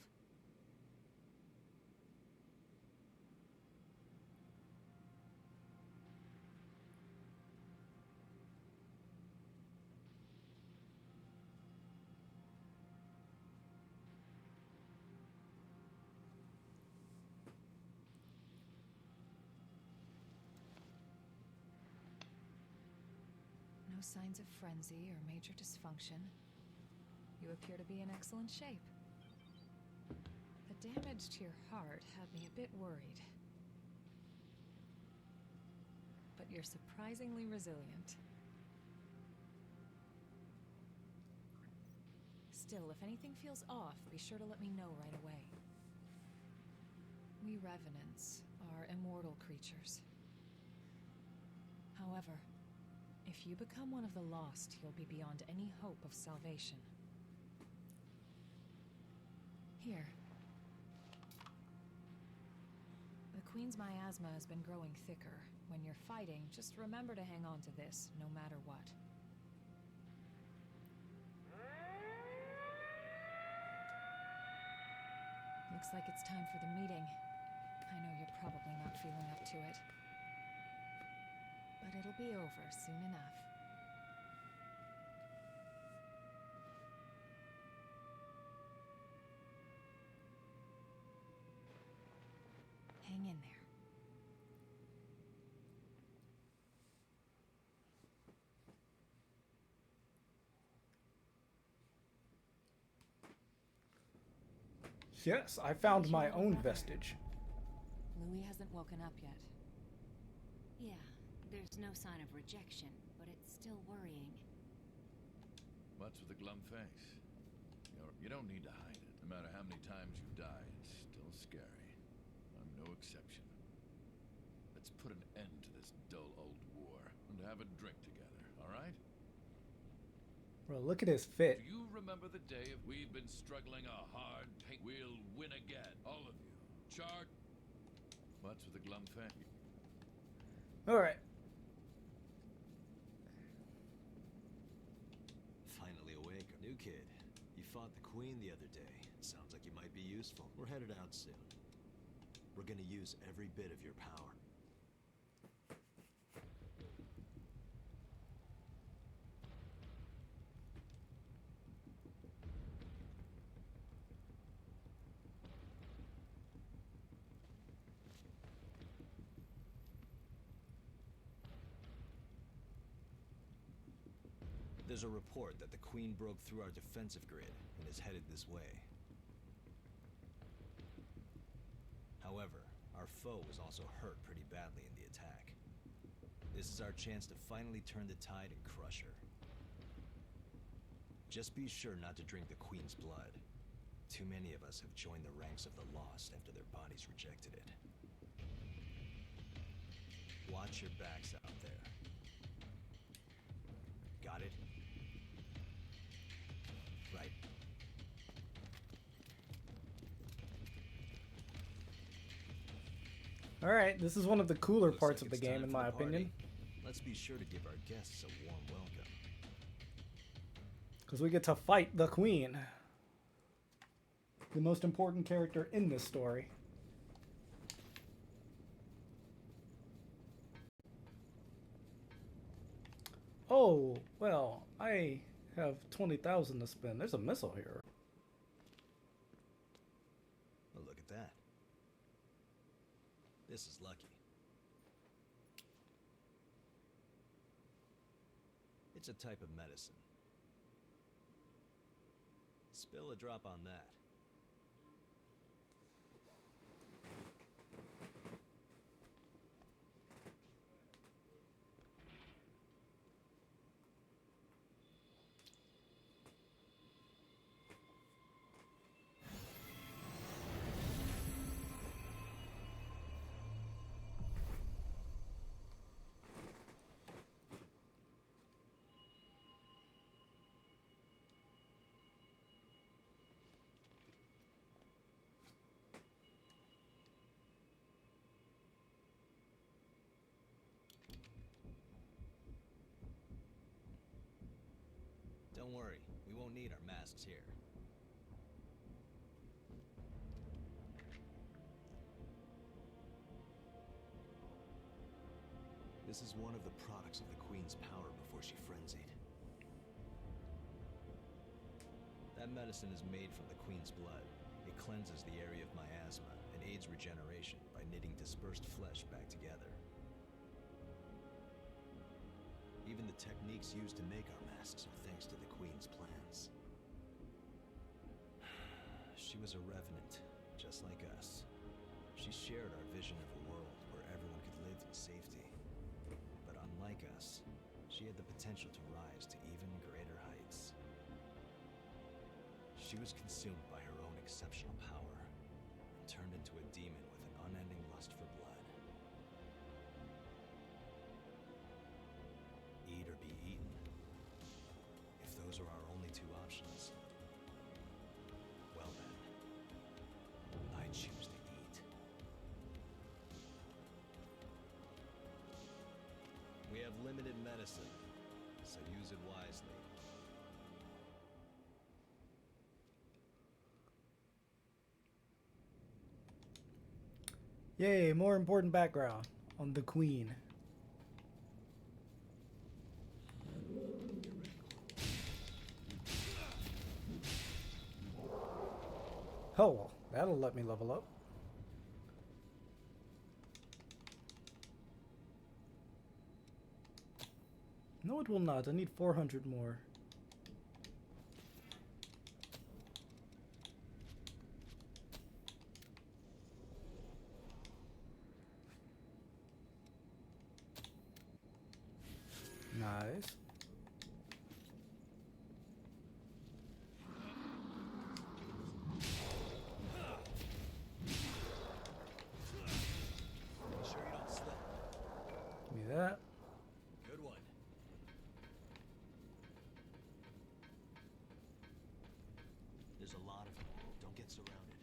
No signs of frenzy or major dysfunction. You appear to be in excellent shape. The damage to your heart had me a bit worried. But you're surprisingly resilient. Still, if anything feels off, be sure to let me know right away. We revenants are immortal creatures. However, if you become one of the lost, you'll be beyond any hope of salvation. Here. The Queen's miasma has been growing thicker. When you're fighting, just remember to hang on to this, no matter what. Looks like it's time for the meeting. I know you're probably not feeling up to it. But it'll be over soon enough. Hang in there. Yes, I found my own vestige. Louis hasn't woken up yet. Yeah, there's no sign of rejection, but it's still worrying. What's with the glum face? You don't need to hide it. No matter how many times you die, it's still scary. I'm no exception. Let's put an end to this dull old war and have a drink together, all right? Bro, look at his fit. Do you remember the day we've been struggling a hard pain? We'll win again, all of you. Chart. What's with the glum face? All right. Finally awake. New kid. You fought the Queen the other day. Sounds like you might be useful. We're headed out soon. We're gonna use every bit of your power. There's a report that the Queen broke through our defensive grid and is headed this way. However, our foe was also hurt pretty badly in the attack. This is our chance to finally turn the tide and crush her. Just be sure not to drink the Queen's blood. Too many of us have joined the ranks of the lost after their bodies rejected it. Watch your backs out there. Got it? Right. Alright, this is one of the cooler Looks parts like of the it's game, time in for my the party. opinion. Let's be sure to give our guests a warm welcome. Because we get to fight the Queen. The most important character in this story. Oh, well, I have 20,000 to spend. There's a missile here. Well, look at that. This is lucky. It's a type of medicine. Spill a drop on that. Don't worry, we won't need our masks here. This is one of the products of the Queen's power before she frenzied. That medicine is made from the Queen's blood. It cleanses the area of miasma and aids regeneration by knitting dispersed flesh back together. Even the techniques used to make our masks are thanks to the Queen's plans. She was a revenant, just like us. She shared our vision of a world where everyone could live in safety. But unlike us, she had the potential to rise to even greater heights. She was consumed by her own exceptional power and turned into a demon with an unending lust for blood. Eat or be eaten. If those are our only two options, well then, I choose to eat. We have limited medicine, so use it wisely. Yay, more important background on the Queen. Oh, well, that'll let me level up. No, it will not. I need 400 more. Nice. Sure you don't slip. Give me that. Good one. There's a lot of them. Don't get surrounded.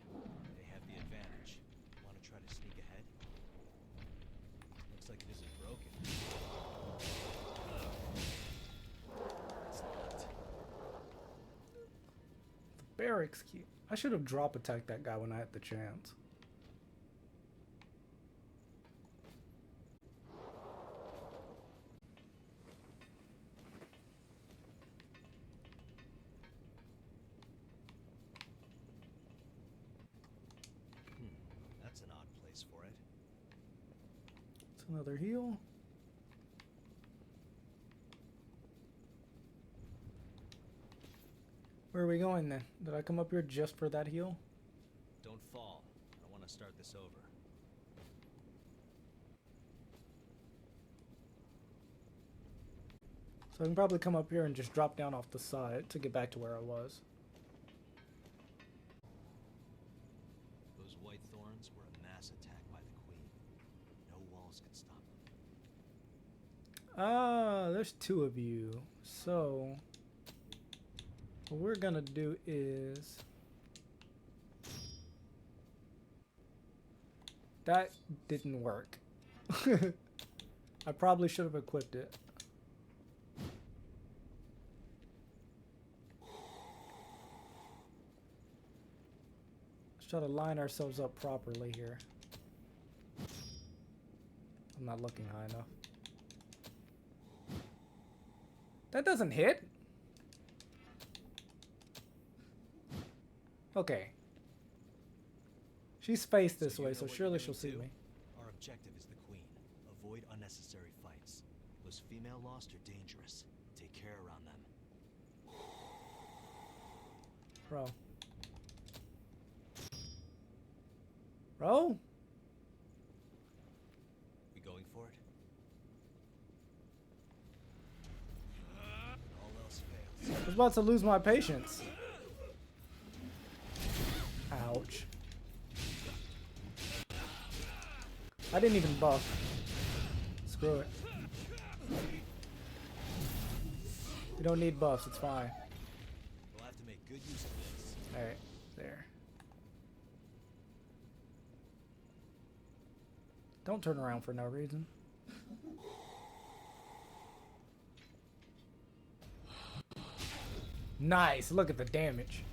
They have the advantage. Want to try to sneak ahead? Looks like it isn't broken. It's not. The barracks key. I should have drop attacked that guy when I had the chance. That's an odd place for it. It's another heal. Where are we going then? Did I come up here just for that heal? Don't fall. I want to start this over. So I can probably come up here and just drop down off the side to get back to where I was. Those white thorns were a mass attack by the Queen. No walls could stop them. Ah, there's two of you. So what we're gonna do is that didn't work. I probably should have equipped it. Let's try to line ourselves up properly here. I'm not looking high enough. That doesn't hit. Okay. She's faced this way, so surely she'll see me. Our objective is the Queen. Avoid unnecessary fights. Those female lost are dangerous. Take care around them. Bro. Bro? We going for it? All else fails. I was about to lose my patience. Ouch. I didn't even buff. Screw it. We don't need buffs, it's fine. We'll have to make good use of this. Alright, there. Don't turn around for no reason. Nice. Look at the damage.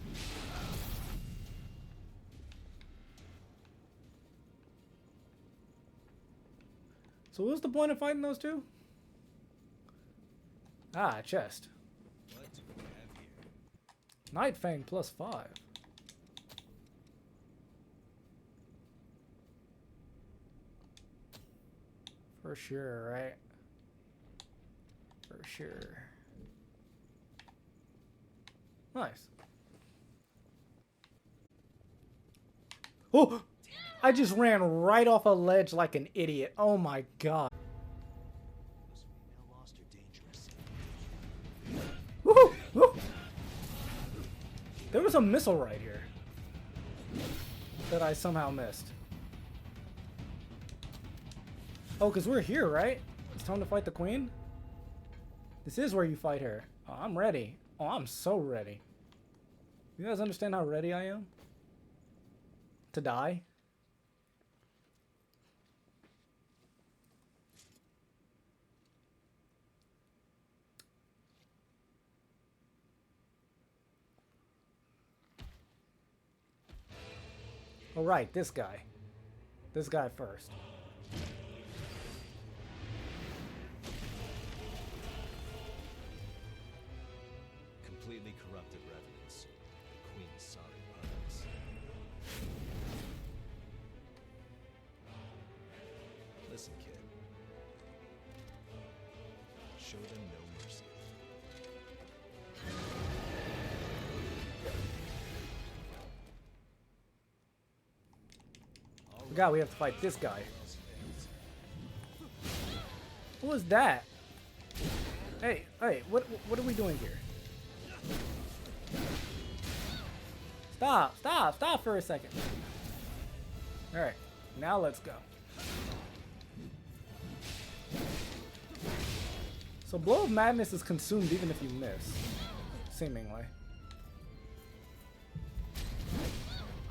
So what's the point of fighting those two? Ah, chest. What do we have here? Night Fang +5. For sure, right? For sure. Nice. Oh! I just ran right off a ledge like an idiot. Oh my god. Those female lost are dangerous. Woohoo! Woo! There was a missile right here that I somehow missed. Oh, because we're here, right? It's time to fight the queen? This is where you fight her. Oh, I'm ready. Oh, I'm so ready. You guys understand how ready I am? To die? Oh, right, this guy. This guy first. Completely corrupted revenants. The Queen's sorry puppets. Listen, kid. Show them no mercy. Forgot we have to fight this guy. What was that? Hey, what are we doing here? Stop for a second. Alright, now let's go. So Blow of Madness is consumed even if you miss. Seemingly.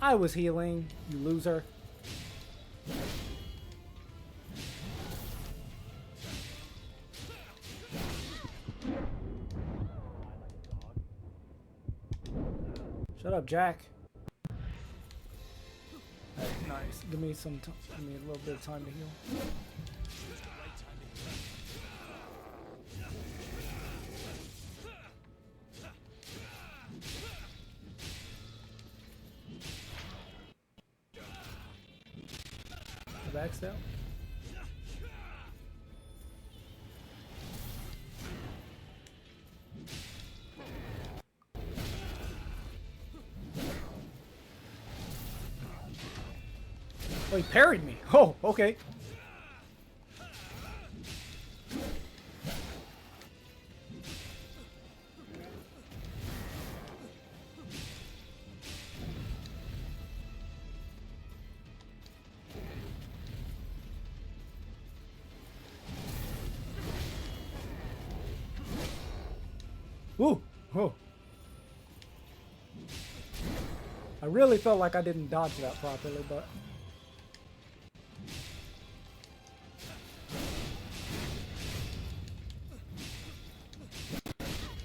I was healing, you loser. Shut up, Jack. Alright, nice. Give me a little bit of time to heal. The backstab. Oh, he parried me. Oh, okay. Ooh, oh. I really felt like I didn't dodge that properly, but...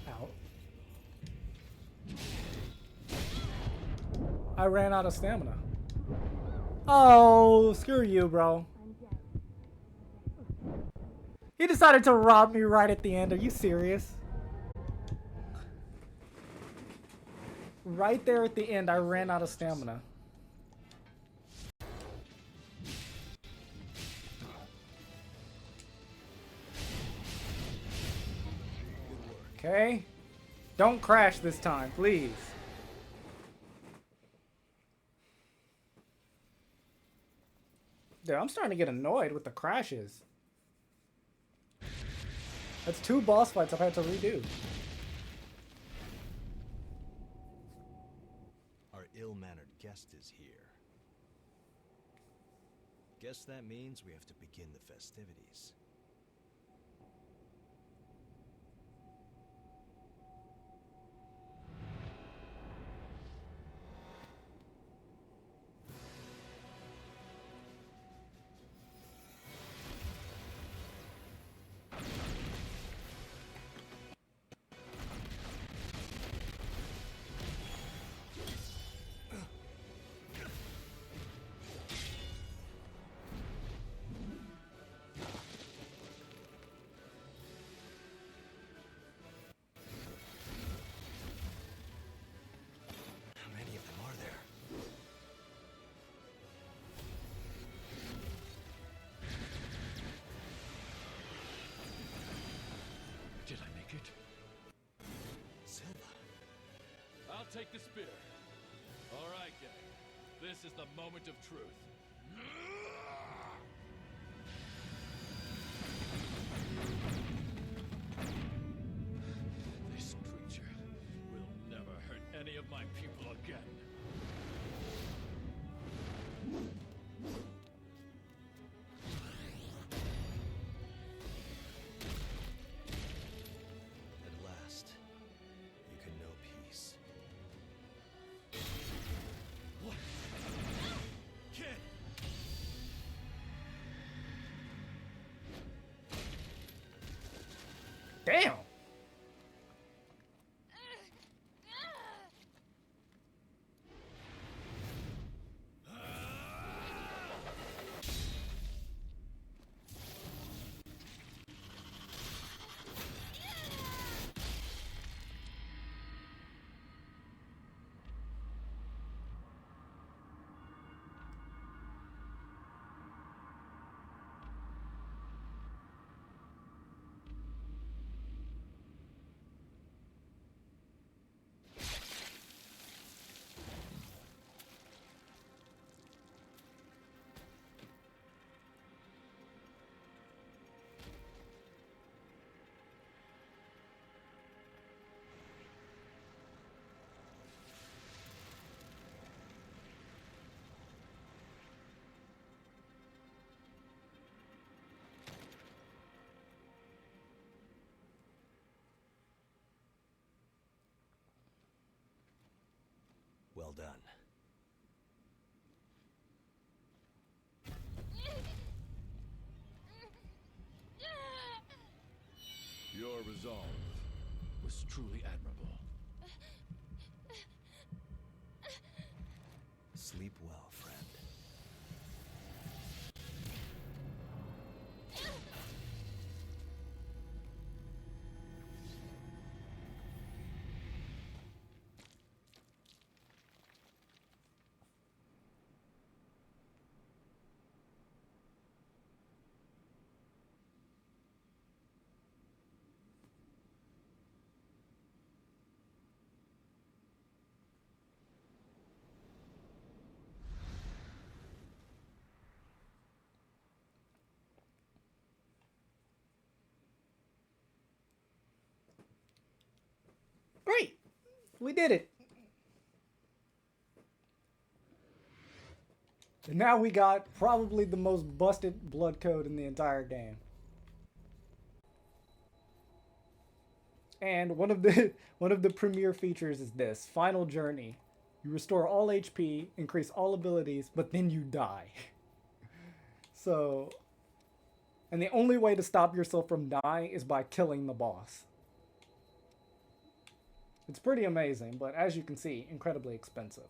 Ow. I ran out of stamina. Oh, screw you, bro. He decided to rob me right at the end. Are you serious? Right there at the end, I ran out of stamina. Okay. Don't crash this time, please. Dude, I'm starting to get annoyed with the crashes. That's 2 boss fights I've had to redo. Our ill-mannered guest is here. Guess that means we have to begin the festivities. take the spear. All right, gang. This is the moment of truth. This creature will never hurt any of my people again. At last, you can know peace. What? Kid! Damn. Well done. Your resolve was truly admirable. Sleep well, friend. Great. We did it. And now we got probably the most busted blood code in the entire game. And one of the premier features is this: Final Journey. You restore all HP, increase all abilities, but then you die. So, and the only way to stop yourself from dying is by killing the boss. It's pretty amazing, but as you can see, incredibly expensive.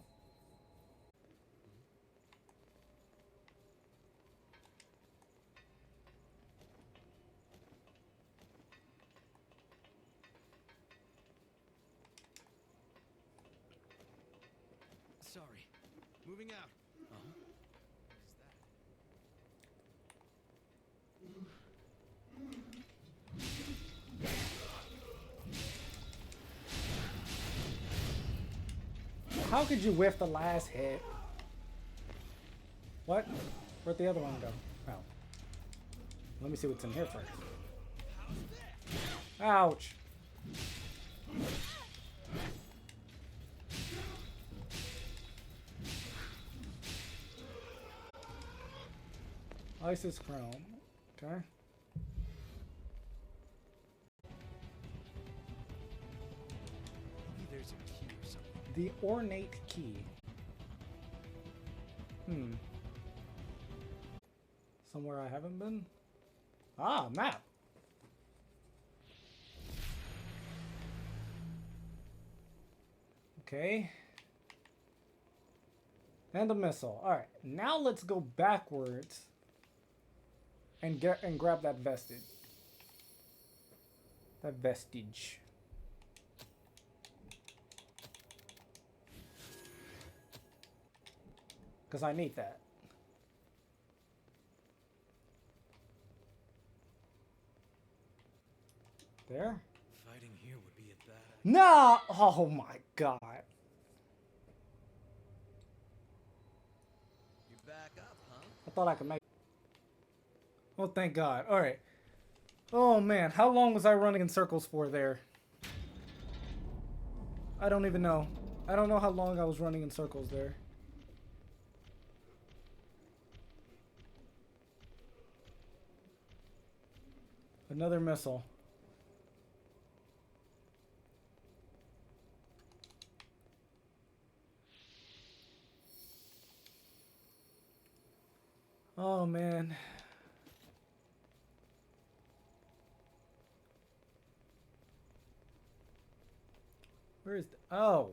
Sorry. Moving out. How could you whiff the last hit? What? Where'd the other one go? Oh. Let me see what's in here first. Ouch. Isis Chrome. Okay. Maybe there's a key or something. The ornate key. Somewhere I haven't been? Ah, map. Okay. And a missile. Alright, now let's go backwards and grab that vestige. That vestige. Because I need that. There? Fighting here would be a bad. No! Oh my god. thought I could make. Oh, thank God. All right. Oh man, how long was I running in circles for there? I don't even know. I don't know how long I was running in circles there. Another missile. Oh man. Where is the, oh.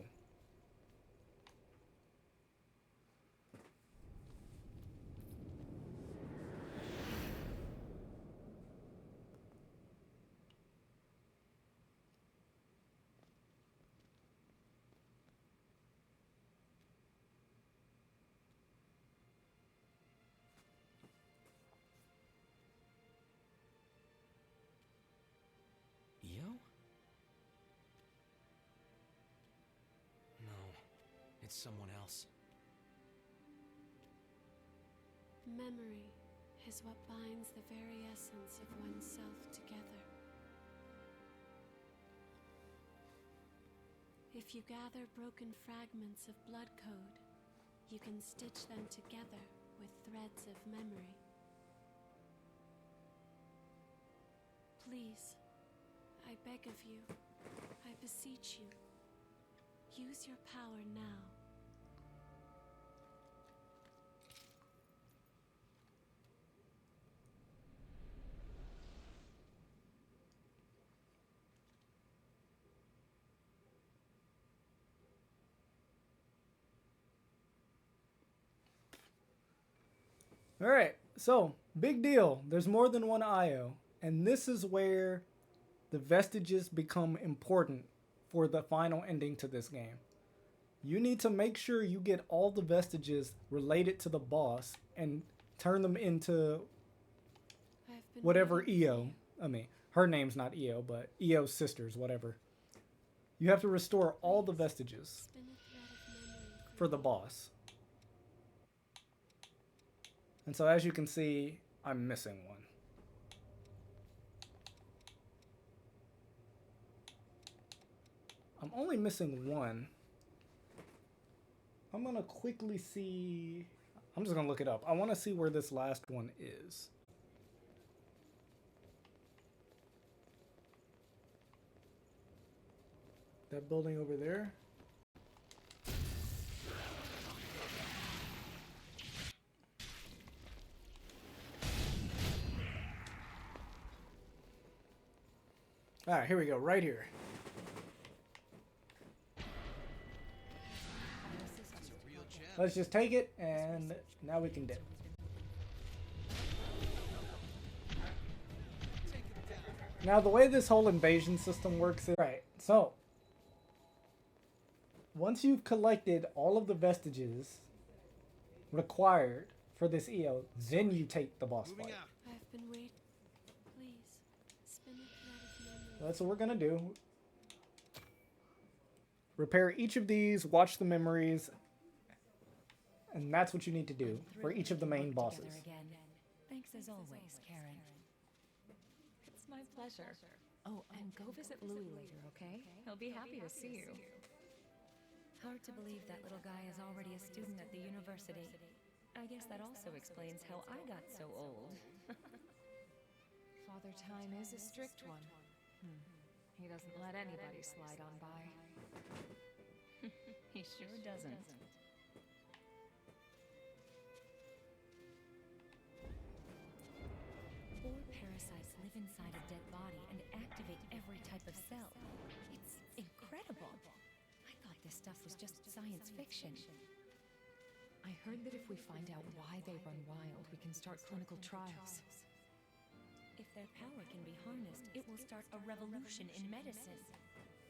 Io? No, it's someone else. Memory is what binds the very essence of oneself together. If you gather broken fragments of blood code, you can stitch them together with threads of memory. Please, I beg of you, I beseech you, use your power now. All right, so big deal. There's more than one IO, and this is where the vestiges become important for the final ending to this game. You need to make sure you get all the vestiges related to the boss and turn them into whatever EO. I mean, her name's not EO, but EO's sisters, whatever. You have to restore all the vestiges for the boss. And so as you can see, I'm missing one. I'm only missing one. I'm gonna quickly see. I'm just gonna look it up. I want to see where this last one is. That building over there. All right, here we go, right here. Let's just take it, and now we can dip. Now, the way this whole invasion system works is... Right, so... Once you've collected all of the vestiges required for this EO, then you take the boss fight. I've been waiting. Please, spin a thread of memory. That's what we're gonna do. Repair each of these, watch the memories, and that's what you need to do for each of the main bosses. Thanks as always, Karen. It's my pleasure. Oh, and go visit Louis later, okay? He'll be happy to see you. Hard to believe that little guy is already a student at the university. I guess that also explains how I got so old. Father Time is a strict one. He doesn't let anybody slide on by. He sure doesn't. Four parasites live inside a dead body and activate every type of cell. It's incredible. I thought this stuff was just science fiction. I heard that if we find out why they run wild, we can start clinical trials. If their power can be harnessed, it will start a revolution in medicine.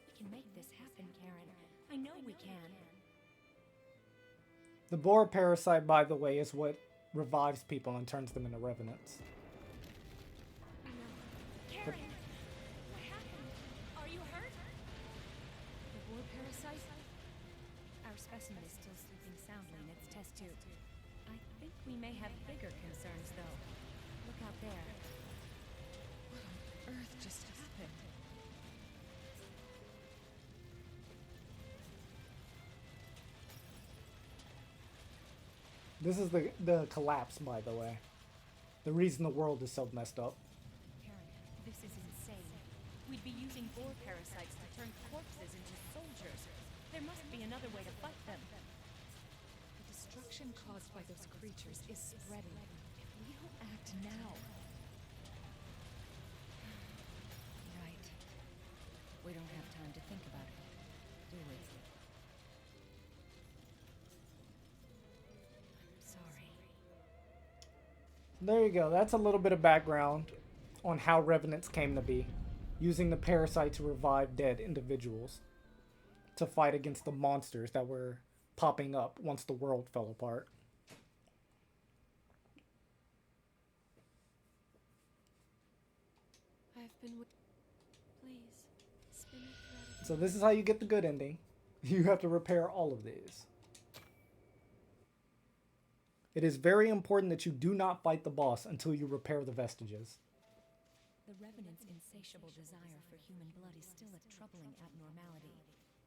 We can make this happen, Karen. I know we can. The boar parasite, by the way, is what revives people and turns them into revenants. Karen! What happened? Are you hurt? The boar parasite? Our specimen is still sleeping soundly in its test tube. I think we may have bigger concerns. This is the collapse, by the way. The reason the world is so messed up. Karen, this is insane. We'd be using boar parasites to turn corpses into soldiers. There must be another way to fight them. The destruction caused by those creatures is spreading. If we don't act now... Right. We don't have time to think about it, do we? I'm sorry. There you go. That's a little bit of background on how revenants came to be, using the parasite to revive dead individuals to fight against the monsters that were popping up once the world fell apart. I've been Please, spin a thread of So this is how you get the good ending. You have to repair all of these. It is very important that you do not fight the boss until you repair the vestiges. The Revenant's insatiable desire for human blood is still a troubling abnormality.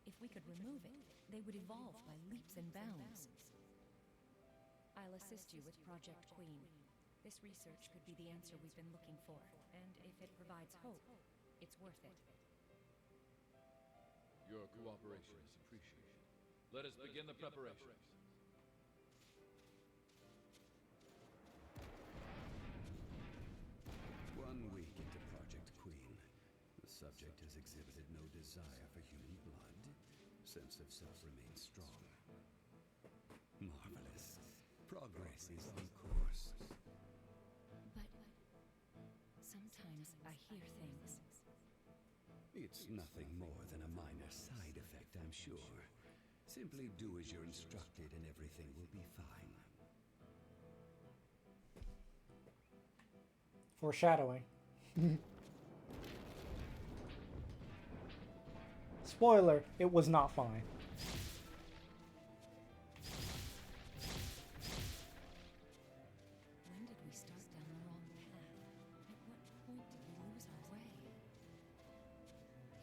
If we could remove it, they would evolve by leaps and bounds. I'll assist you with Project Queen. This research could be the answer we've been looking for, and if it provides hope, it's worth it. Your cooperation is appreciated. Let us begin the preparations. One week into Project Queen, the subject has exhibited no desire for human blood. Sense of self remains strong. Marvelous. Progress is on course. But sometimes I hear things. It's nothing more than a minor side effect, I'm sure. Simply do as you're instructed and everything will be fine. Foreshadowing. Spoiler, it was not fine. When did we start down the wrong path? At what point did we lose our way?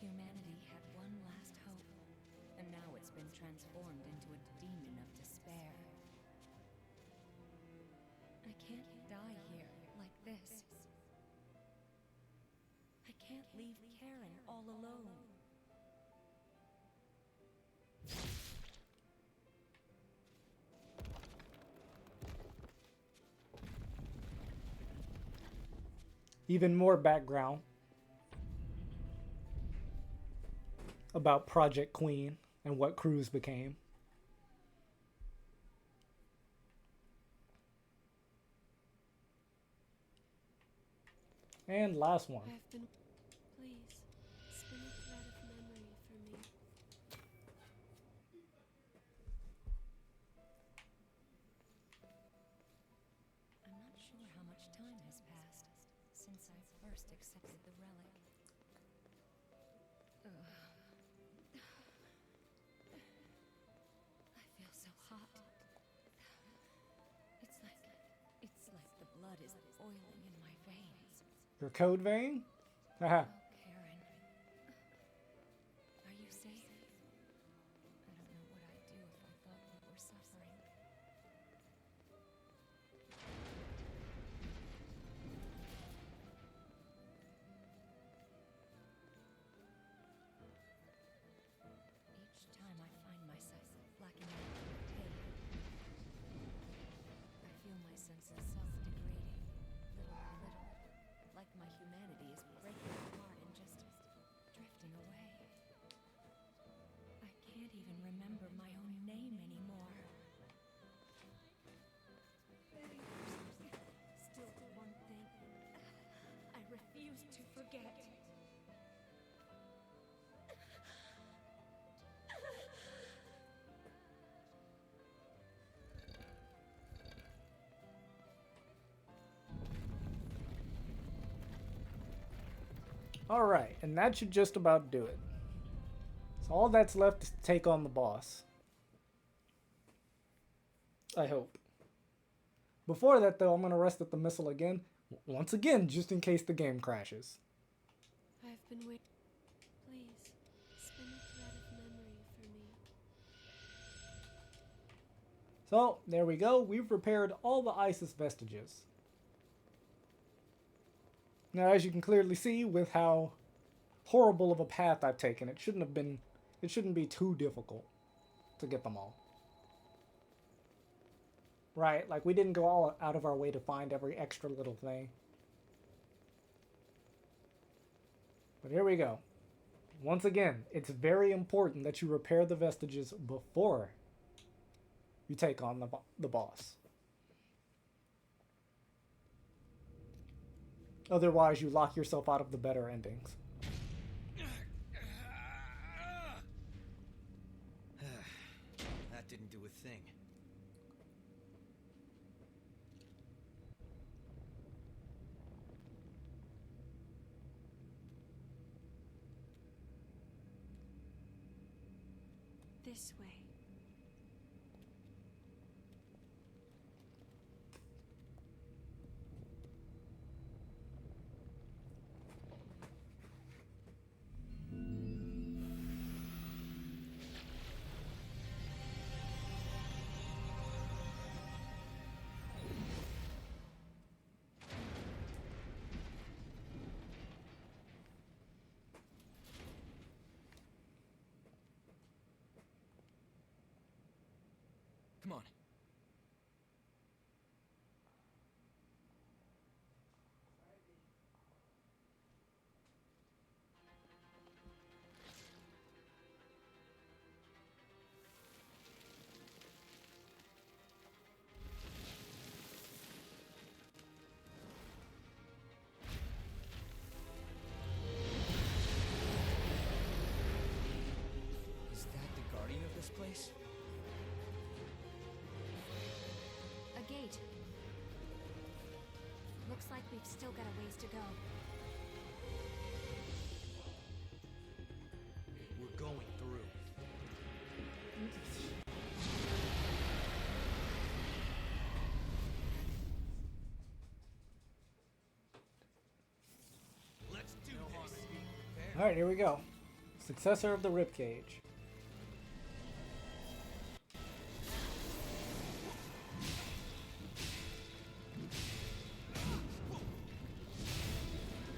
Humanity had one last hope, and now it's been transformed into a demon of despair. I can't die here like this. I can't leave Karen all alone. Even more background about Project Queen and what Cruz became. And last one. I've been... Please, spin a thread of memory for me. I'm not sure how much time has passed since I first accepted the relic. I feel so hot. It's like the blood is boiling in my veins. Your code vein? Haha. Karen, are you safe? I don't know what I'd do if I thought we were suffering. Each time I find myself blacking out in pain, I feel my sense of self degrading, little by little, like my humanity is breaking apart and just drifting away. I can't even remember my own name anymore. Still one thing I refuse to forget. Alright, and that should just about do it. So all that's left is to take on the boss. I hope. Before that though, I'm going to rest at the missile again. Once again, just in case the game crashes. I've been waiting. Please, spin a thread of memory for me. So, there we go. We've repaired all the ISIS vestiges. Now, as you can clearly see with how horrible of a path I've taken, it shouldn't be too difficult to get them all. Right, like we didn't go all out of our way to find every extra little thing. But here we go. Once again, it's very important that you repair the vestiges before you take on the boss. Otherwise, you lock yourself out of the better endings. That didn't do a thing. This way. Come on. Is that the guardian of this place? A gate. Looks like we've still got a ways to go. We're going through. Let's do this. Alright, here we go. Successor of the ribcage.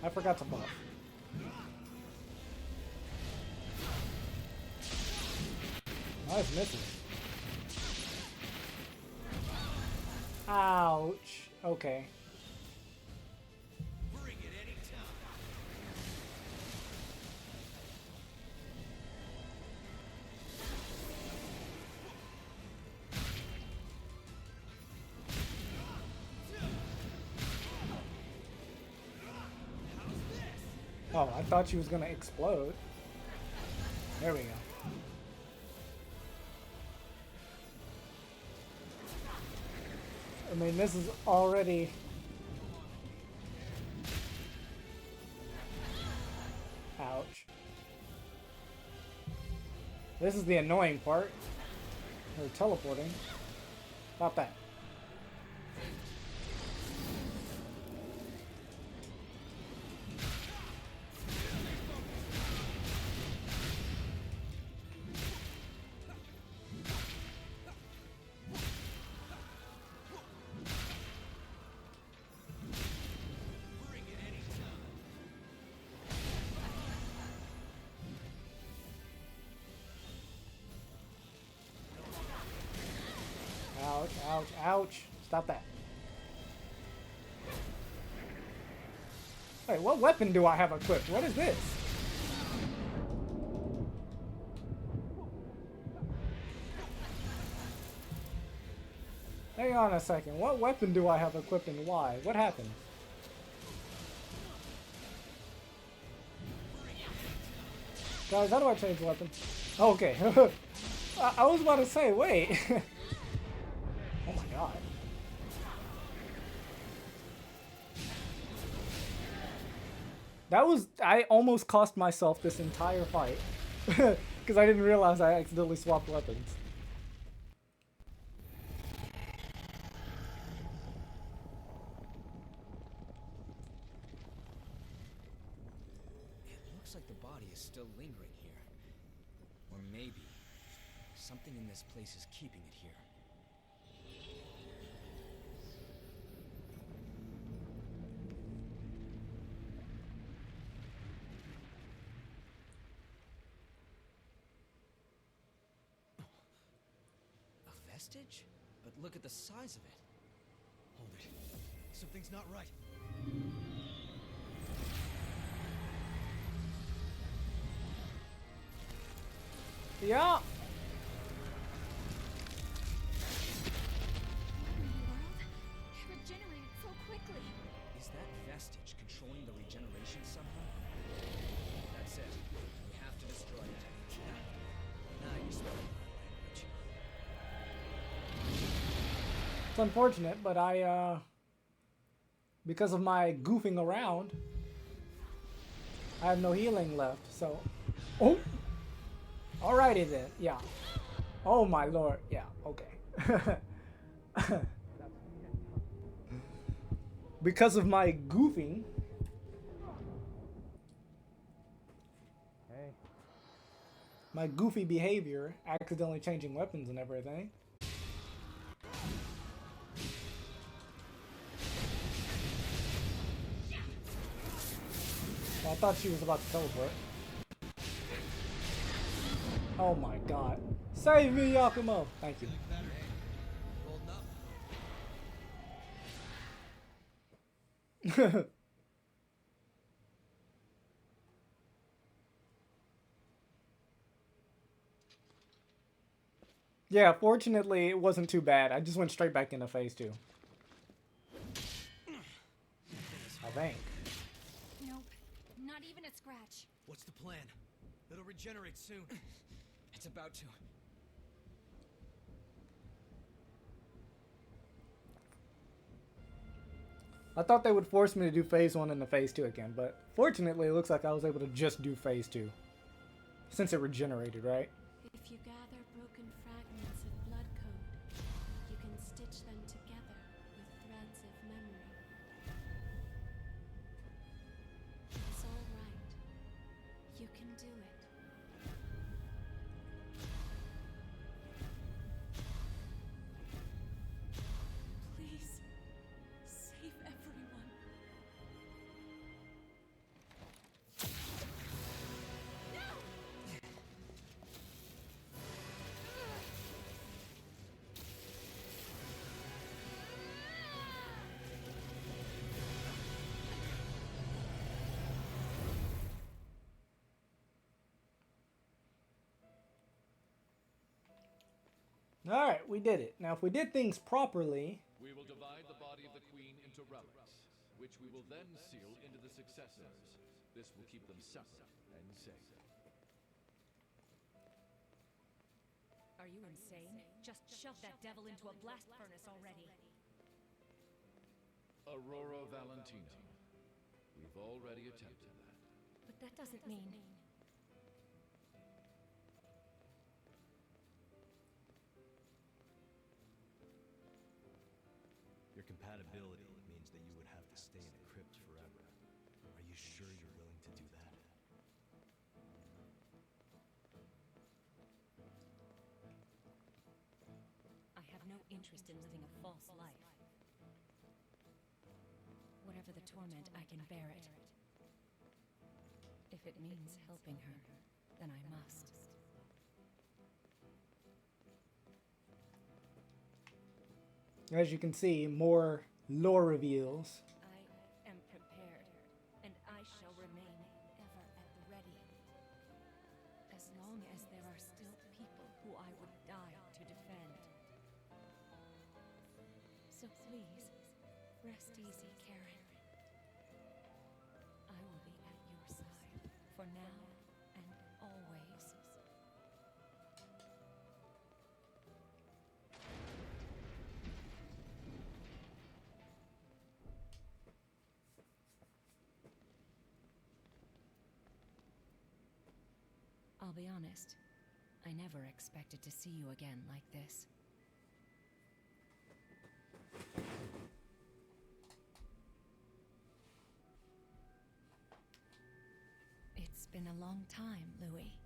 I forgot to buff. Nice misses. Ouch. Okay. Bring it anytime. Oh, I thought she was gonna explode. There we go. I mean, this is already... Ouch. This is the annoying part. They're teleporting. Stop that. Ouch, ouch, ouch. Stop that. Wait, what weapon do I have equipped? What is this? Hang on a second. What weapon do I have equipped and why? What happened? Guys, how do I change weapon? Okay. I was about to say, wait. Oh my god. That was... I almost cost myself this entire fight. Because I didn't realize I accidentally swapped weapons. It looks like the body is still lingering here. Or maybe something in this place is keeping it here. vestige? But look at the size of it. Hold it. Something's not right. Yeah. It regenerated so quickly. Is that vestige controlling the regeneration somehow? That's it. We have to destroy it. Now you're speaking my language. It's unfortunate, but because of my goofing around, I have no healing left, so... Oh! Alrighty then, yeah. Oh my lord, yeah, okay. Because of my goofing... My goofy behavior, accidentally changing weapons and everything. Well, I thought she was about to teleport. Oh my god. Save me, Yakumo! Thank you. Yeah, fortunately it wasn't too bad. I just went straight back into phase 2. I think. Nope, not even a scratch. What's the plan? It'll regenerate soon. It's about to. I thought they would force me to do phase 1 and the phase 2 again, but fortunately it looks like I was able to just do phase 2. Since it regenerated, right? If you gather broken fragments of blood code, you can stitch them together with threads of memory. It's all right. You can do it. Please, save everyone. Alright, we did it. Now if we did things properly... We will divide the body of the queen into relics, which we will then seal into the successors. This will keep them separate and safe. Are you insane? Just shove that devil into a blast furnace already. Aurora Valentina. We've already attempted that. But that doesn't mean... Your compatibility means that you would have to stay in a crypt forever. Are you sure you're willing to do that? I have no interest in living a false life. Whatever the torment, I can bear it. If it means helping her, then I must. As you can see, more lore reveals. I am prepared, and I shall remain ever at the ready. As long as there are still people who I would die to defend. So please, rest easy, Karen. I will be at your side, for now and always. I'll be honest, I never expected to see you again like this. It's been a long time, Louis.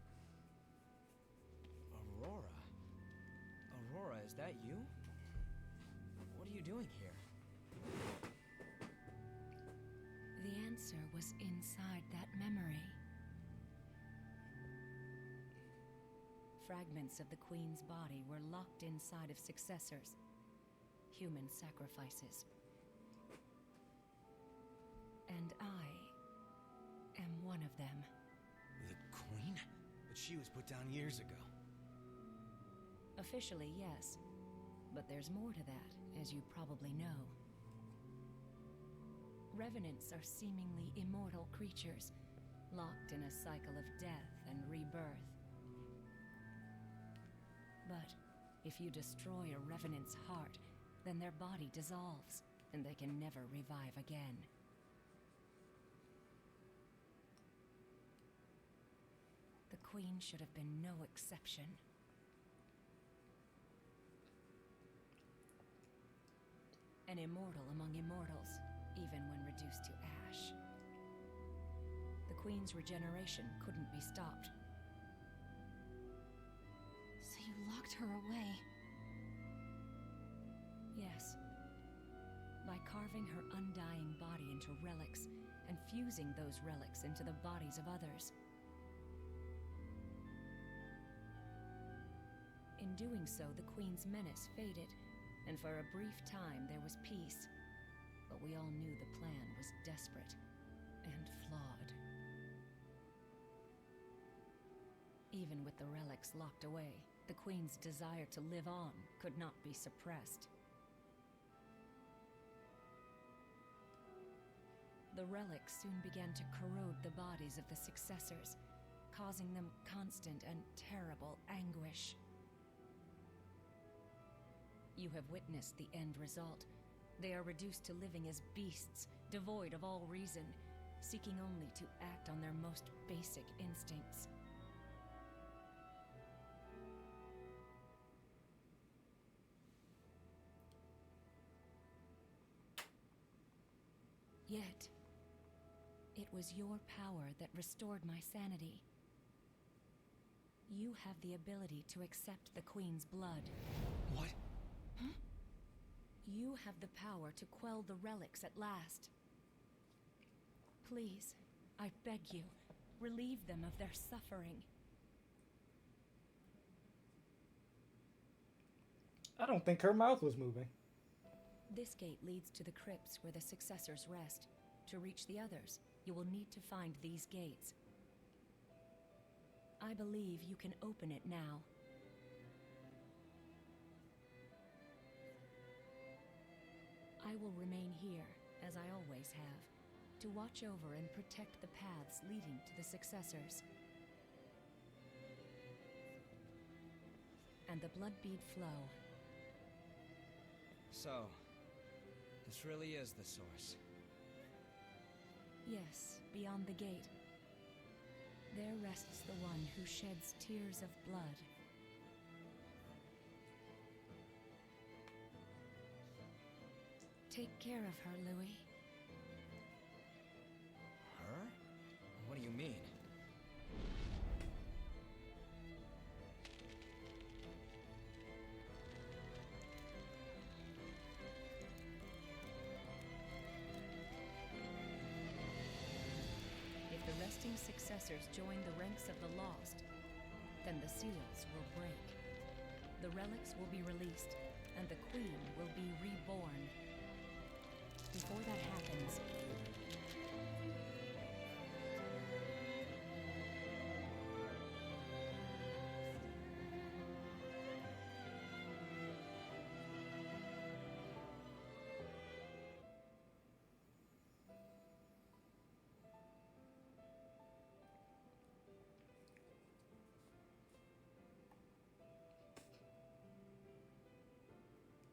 Aurora? Aurora, is that you? What are you doing here? The answer was inside that memory. fragments of the Queen's body were locked inside of successors. Human sacrifices. And I am one of them. The Queen? But she was put down years ago. Officially, yes. But there's more to that, as you probably know. Revenants are seemingly immortal creatures, locked in a cycle of death and rebirth. But if you destroy a Revenant's heart, then their body dissolves, and they can never revive again. The Queen should have been no exception. An immortal among immortals, even when reduced to ash. The Queen's regeneration couldn't be stopped. So you locked her away? Yes. By carving her undying body into relics and fusing those relics into the bodies of others. In doing so, the Queen's menace faded, and for a brief time there was peace. But we all knew the plan was desperate and flawed. Even with the relics locked away, the Queen's desire to live on could not be suppressed. The relics soon began to corrode the bodies of the successors, causing them constant and terrible anguish. You have witnessed the end result. They are reduced to living as beasts, devoid of all reason, seeking only to act on their most basic instincts. Yet, it was your power that restored my sanity. You have the ability to accept the Queen's blood. What? Huh? You have the power to quell the relics at last. Please, I beg you, relieve them of their suffering. I don't think her mouth was moving. This gate leads to the crypts where the successors rest. To reach the others, you will need to find these gates. I believe you can open it now. I will remain here, as I always have, to watch over and protect the paths leading to the successors. And the blood-bead flow. So, this really is the source. Yes, beyond the gate. There rests the one who sheds tears of blood. Take care of her, Louis. Her? What do you mean? If the resting successors join the ranks of the lost, then the seals will break. The relics will be released, and the Queen will be reborn. Before that happens,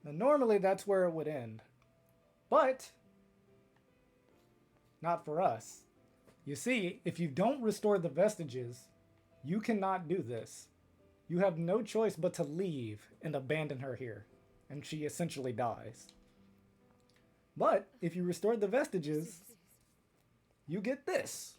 now, normally that's where it would end. But not for us. You see, if you don't restore the vestiges, you cannot do this. You have no choice but to leave and abandon her here, and she essentially dies. But if you restore the vestiges, you get this.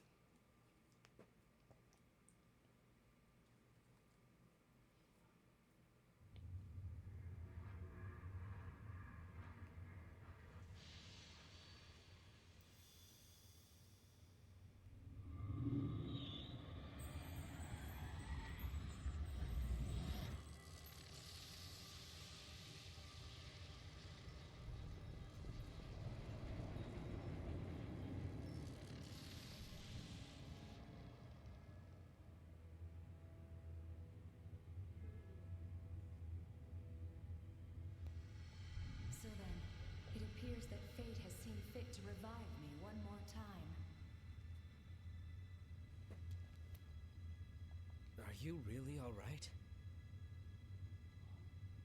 Are you really alright?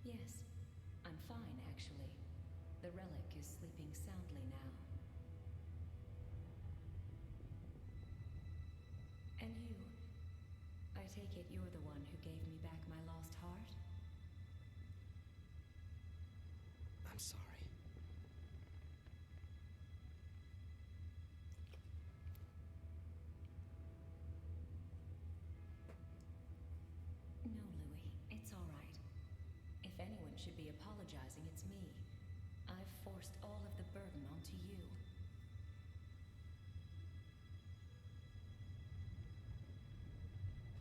Yes, I'm fine, actually. The relic is sleeping soundly now. And you? I take it you're the one who gave me back my lost heart? I'm sorry. No, Louis, it's all right. If anyone should be apologizing, it's me. I've forced all of the burden onto you.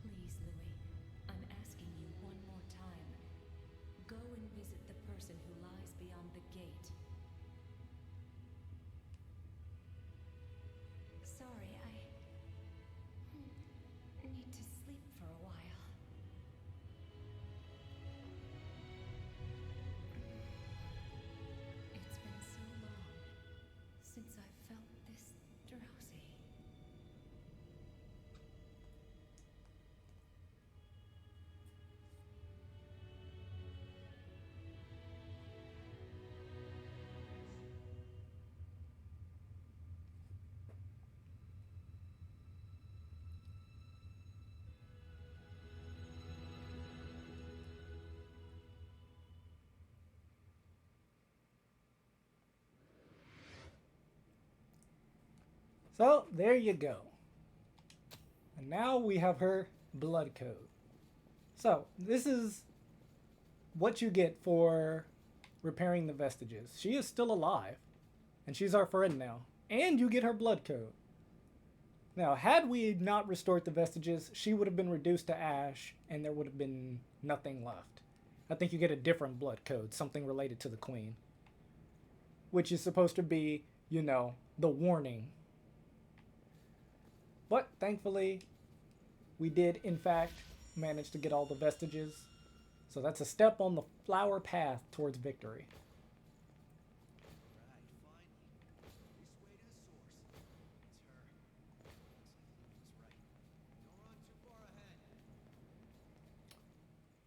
Please, Louis, I'm asking you one more time. Go and visit the person who lies beyond the gate. Sorry, I need to sleep for a while. It's been so long since I felt this drowsy. So, there you go. And now we have her blood code. So, this is what you get for repairing the vestiges. She is still alive, and she's our friend now. And you get her blood code. Now, had we not restored the vestiges, she would have been reduced to ash, and there would have been nothing left. I think you get a different blood code, something related to the queen. Which is supposed to be, you know, the warning. But, thankfully, we did, in fact, manage to get all the vestiges. So that's a step on the flower path towards victory.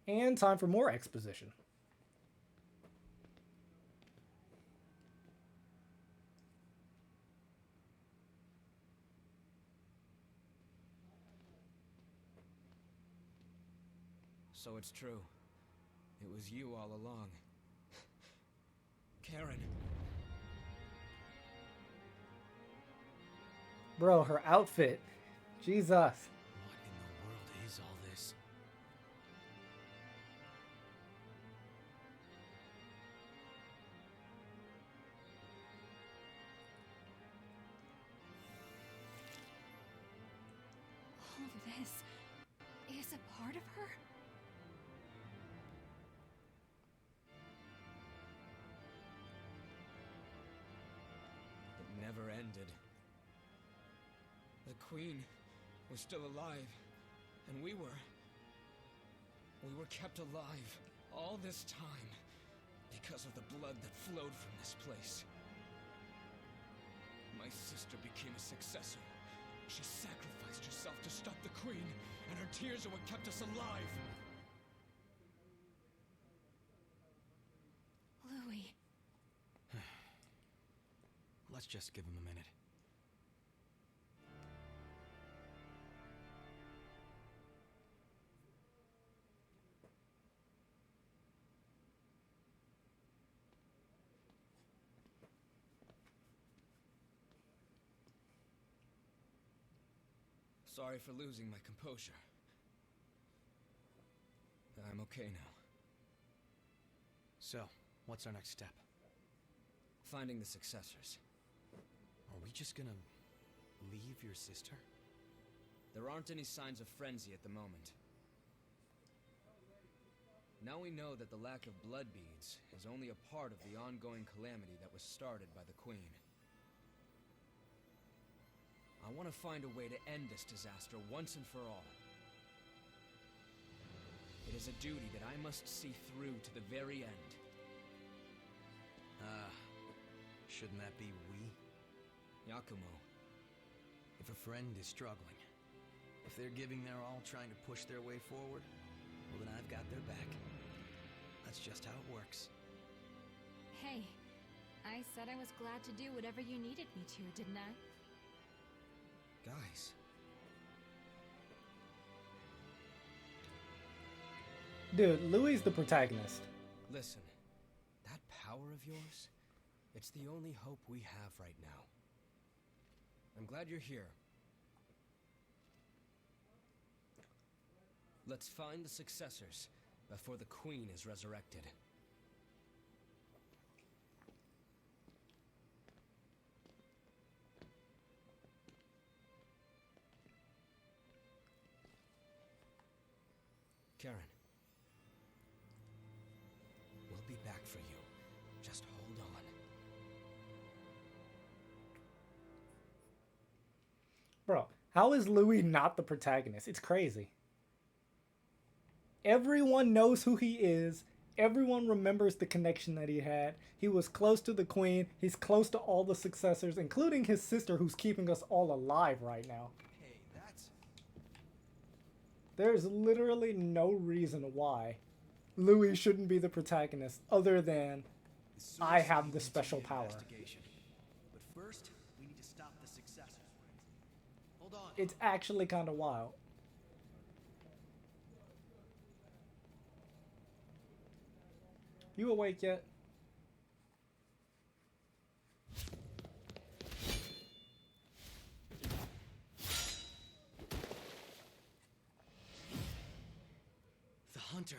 And time for more exposition. So it's true. It was you all along. Karen. Bro, her outfit. Jesus. What in the world is all this? All this is a part of her? It never ended. The Queen was still alive, and we were kept alive all this time because of the blood that flowed from this place. My sister became a successor. She sacrificed herself to stop the Queen, and her tears are what kept us alive. Louis. Let's just give him a minute. Sorry for losing my composure. I'm okay now. So, what's our next step? Finding the successors. Are we just gonna leave your sister? There aren't any signs of frenzy at the moment. Now we know that the lack of blood beads is only a part of the ongoing calamity that was started by the Queen. I want to find a way to end this disaster once and for all. It is a duty that I must see through to the very end. Shouldn't that be we? Yakumo. If a friend is struggling, If they're giving their all trying to push their way forward, well then I've got their back. That's just how it works. Hey, I said I was glad to do whatever you needed me to, didn't I? Guys. Dude, Louis the protagonist. Listen, that power of yours, it's the only hope we have right now. I'm glad you're here. Let's find the successors before the Queen is resurrected. Karen. We'll be back for you. Just hold on. Bro, how is Louis not the protagonist? It's crazy. Everyone knows who he is. Everyone remembers the connection that he had. He was close to the Queen. He's close to all the successors, including his sister, who's keeping us all alive right now. Hey, that's... There's literally no reason why Louis shouldn't be the protagonist other than I have the special power. But first, we need to stop the successors. Hold on. It's actually kind of wild. You awake yet? The hunter.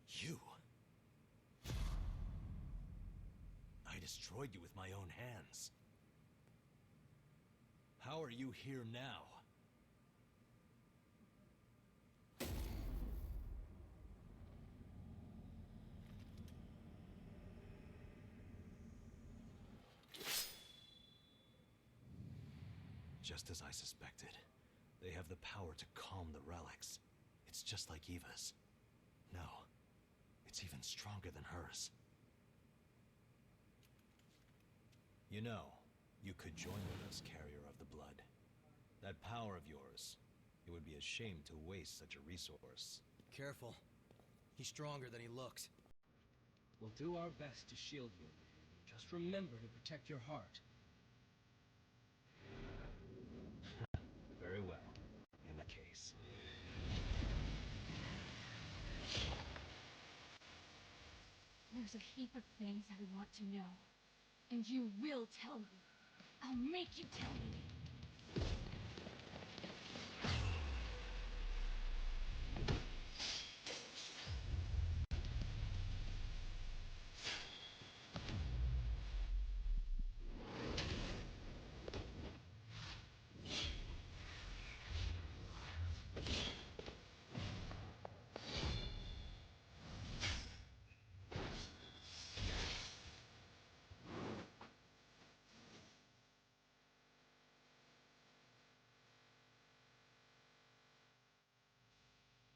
You. I destroyed you with my own hands. How are you here now? Just as I suspected, they have the power to calm the relics. It's just like Eva's. No, it's even stronger than hers. You know, you could join with us, Carrier of the Blood. That power of yours, it would be a shame to waste such a resource. Careful. He's stronger than he looks. We'll do our best to shield you. Just remember to protect your heart. Very well. In that case. There's a heap of things I want to know. And you will tell me. I'll make you tell me.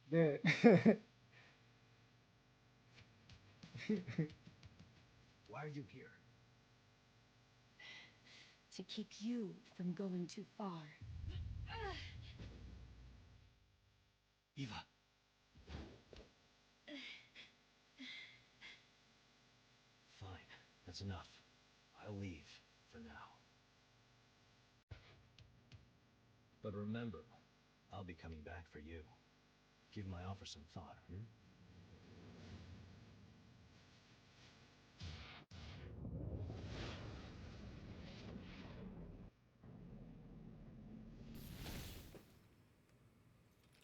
Dude. Why are you here? To keep you from going too far. Eva. Fine. That's enough. I'll leave for now. But remember, I'll be coming back for you. Give my offer some thought, hmm?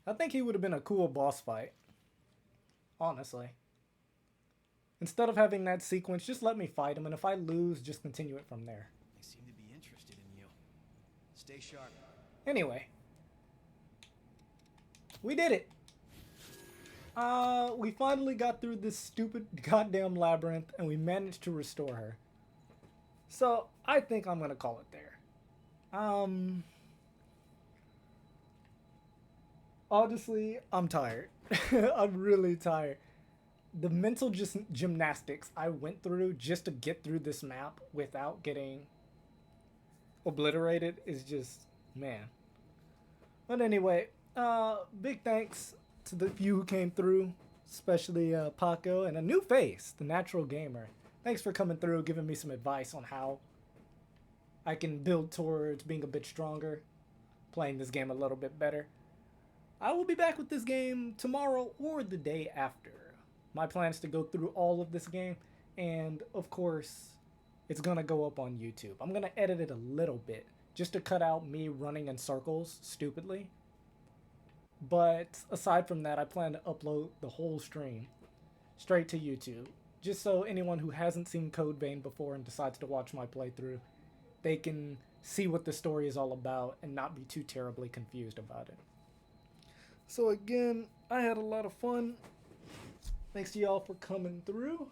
I think he would have been a cool boss fight. Honestly. Instead of having that sequence, just let me fight him, and if I lose, just continue it from there. They seem to be interested in you. Stay sharp. Anyway. We did it! We finally got through this stupid goddamn labyrinth, and we managed to restore her. So, I think I'm gonna call it there. Honestly, I'm tired. I'm really tired. the mental just gymnastics I went through just to get through this map without getting obliterated is just, man. But anyway, big thanks to the few who came through, especially Paco and a new face, the Natural Gamer. Thanks for coming through, giving me some advice on how I can build towards being a bit stronger, playing this game a little bit better. I will be back with this game tomorrow or the day after. My plan is to go through all of this game, and of course, it's gonna go up on YouTube. I'm gonna edit it a little bit, just to cut out me running in circles stupidly. But aside from that, I plan to upload the whole stream straight to YouTube, just so anyone who hasn't seen Code Vein before and decides to watch my playthrough, they can see what the story is all about and not be too terribly confused about it. So again, I had a lot of fun. Thanks to y'all for coming through.